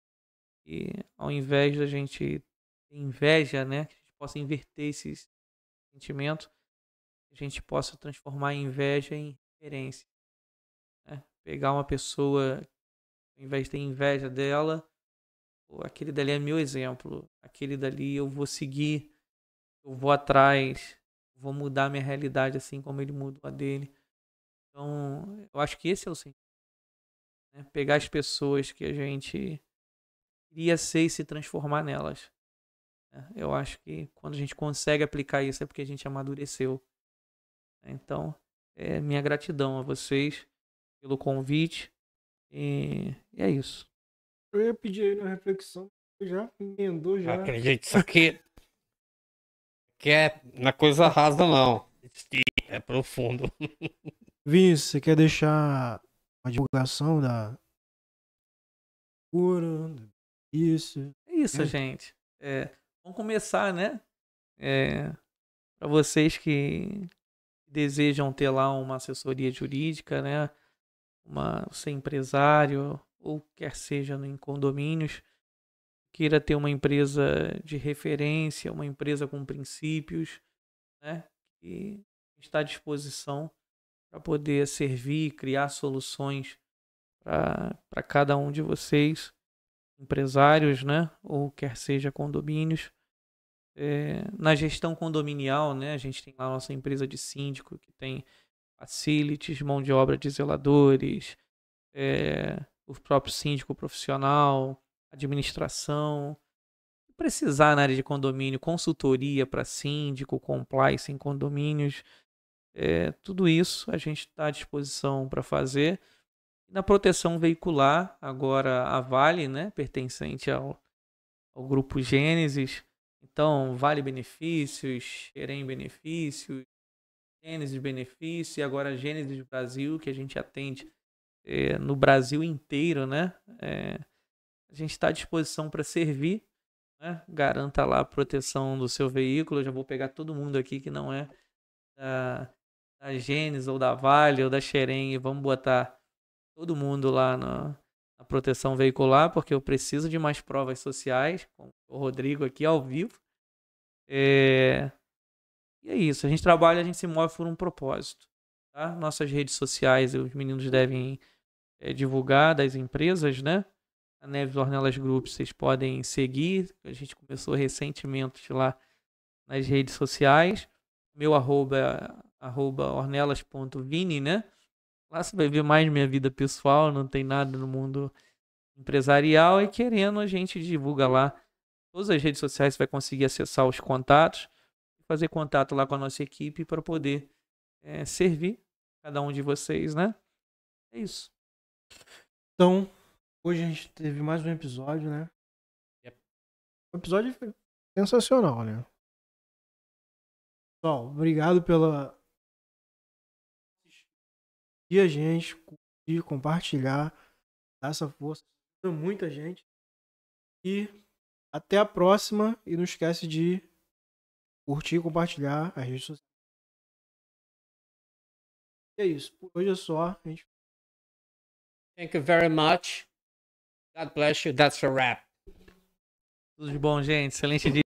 E ao invés da gente ter inveja, né, que a gente possa inverter esses sentimentos, a gente possa transformar a inveja em referência. Né? Pegar uma pessoa, ao invés de ter inveja dela, aquele dali é meu exemplo, aquele dali eu vou seguir, eu vou atrás, vou mudar minha realidade assim como ele mudou a dele. Então, eu acho que esse é o sentido. Né? Pegar as pessoas que a gente queria ser e se transformar nelas. Eu acho que quando a gente consegue aplicar isso é porque a gente amadureceu. Então, minha gratidão a vocês pelo convite. E é isso. Eu ia pedir aí na reflexão, já emendou já. Acredite, isso aqui não é coisa rasa, não. É profundo. Vinícius, você quer deixar uma divulgação da cura? Isso. É isso, gente. Vamos começar, né? Para vocês que desejam ter lá uma assessoria jurídica, né? Ser empresário ou quer seja em condomínios, queira ter uma empresa de referência, uma empresa com princípios, né? E está à disposição para poder servir, criar soluções para cada um de vocês, empresários, né? Ou quer seja condomínios. Na gestão condominial, né? A gente tem lá a nossa empresa de síndico, que tem facilities, mão de obra de zeladores, o próprio síndico profissional, administração. Se precisar na área de condomínio, consultoria para síndico, compliance em condomínios, tudo isso a gente está à disposição para fazer. Na proteção veicular, agora a Vale, né, pertencente ao Grupo Gênesis, Então, Vale Benefícios, Xerém Benefícios, Gênesis Benefício e agora a Gênesis Brasil, que a gente atende no Brasil inteiro, né? A gente está à disposição para servir, né? Garanta lá a proteção do seu veículo. Eu já vou pegar todo mundo aqui que não é da Gênesis ou da Vale ou da Xerém e vamos botar todo mundo lá na proteção veicular, porque eu preciso de mais provas sociais, com o Rodrigo aqui ao vivo. E é isso, a gente trabalha, a gente se move por um propósito. Tá? Nossas redes sociais, os meninos devem divulgar das empresas, né? A Neves Ornelas Group, vocês podem seguir. A gente começou recentemente lá nas redes sociais. Meu arroba ornelas.vini, né? Lá você vai ver mais minha vida pessoal, não tem nada no mundo empresarial. E querendo, a gente divulga lá. Todas as redes sociais você vai conseguir acessar os contatos. Fazer contato lá com a nossa equipe para poder servir cada um de vocês, né? É isso. Então, hoje a gente teve mais um episódio, né? Yep. Um episódio sensacional, né? Pessoal, obrigado pela e a gente curtir, compartilhar, dar essa força para muita gente. E até a próxima. E não esquece de curtir e compartilhar as redes sociais. E é isso. Por hoje é só. Thank you very much. God bless you. That's a wrap. Tudo de bom, gente. Excelente dia.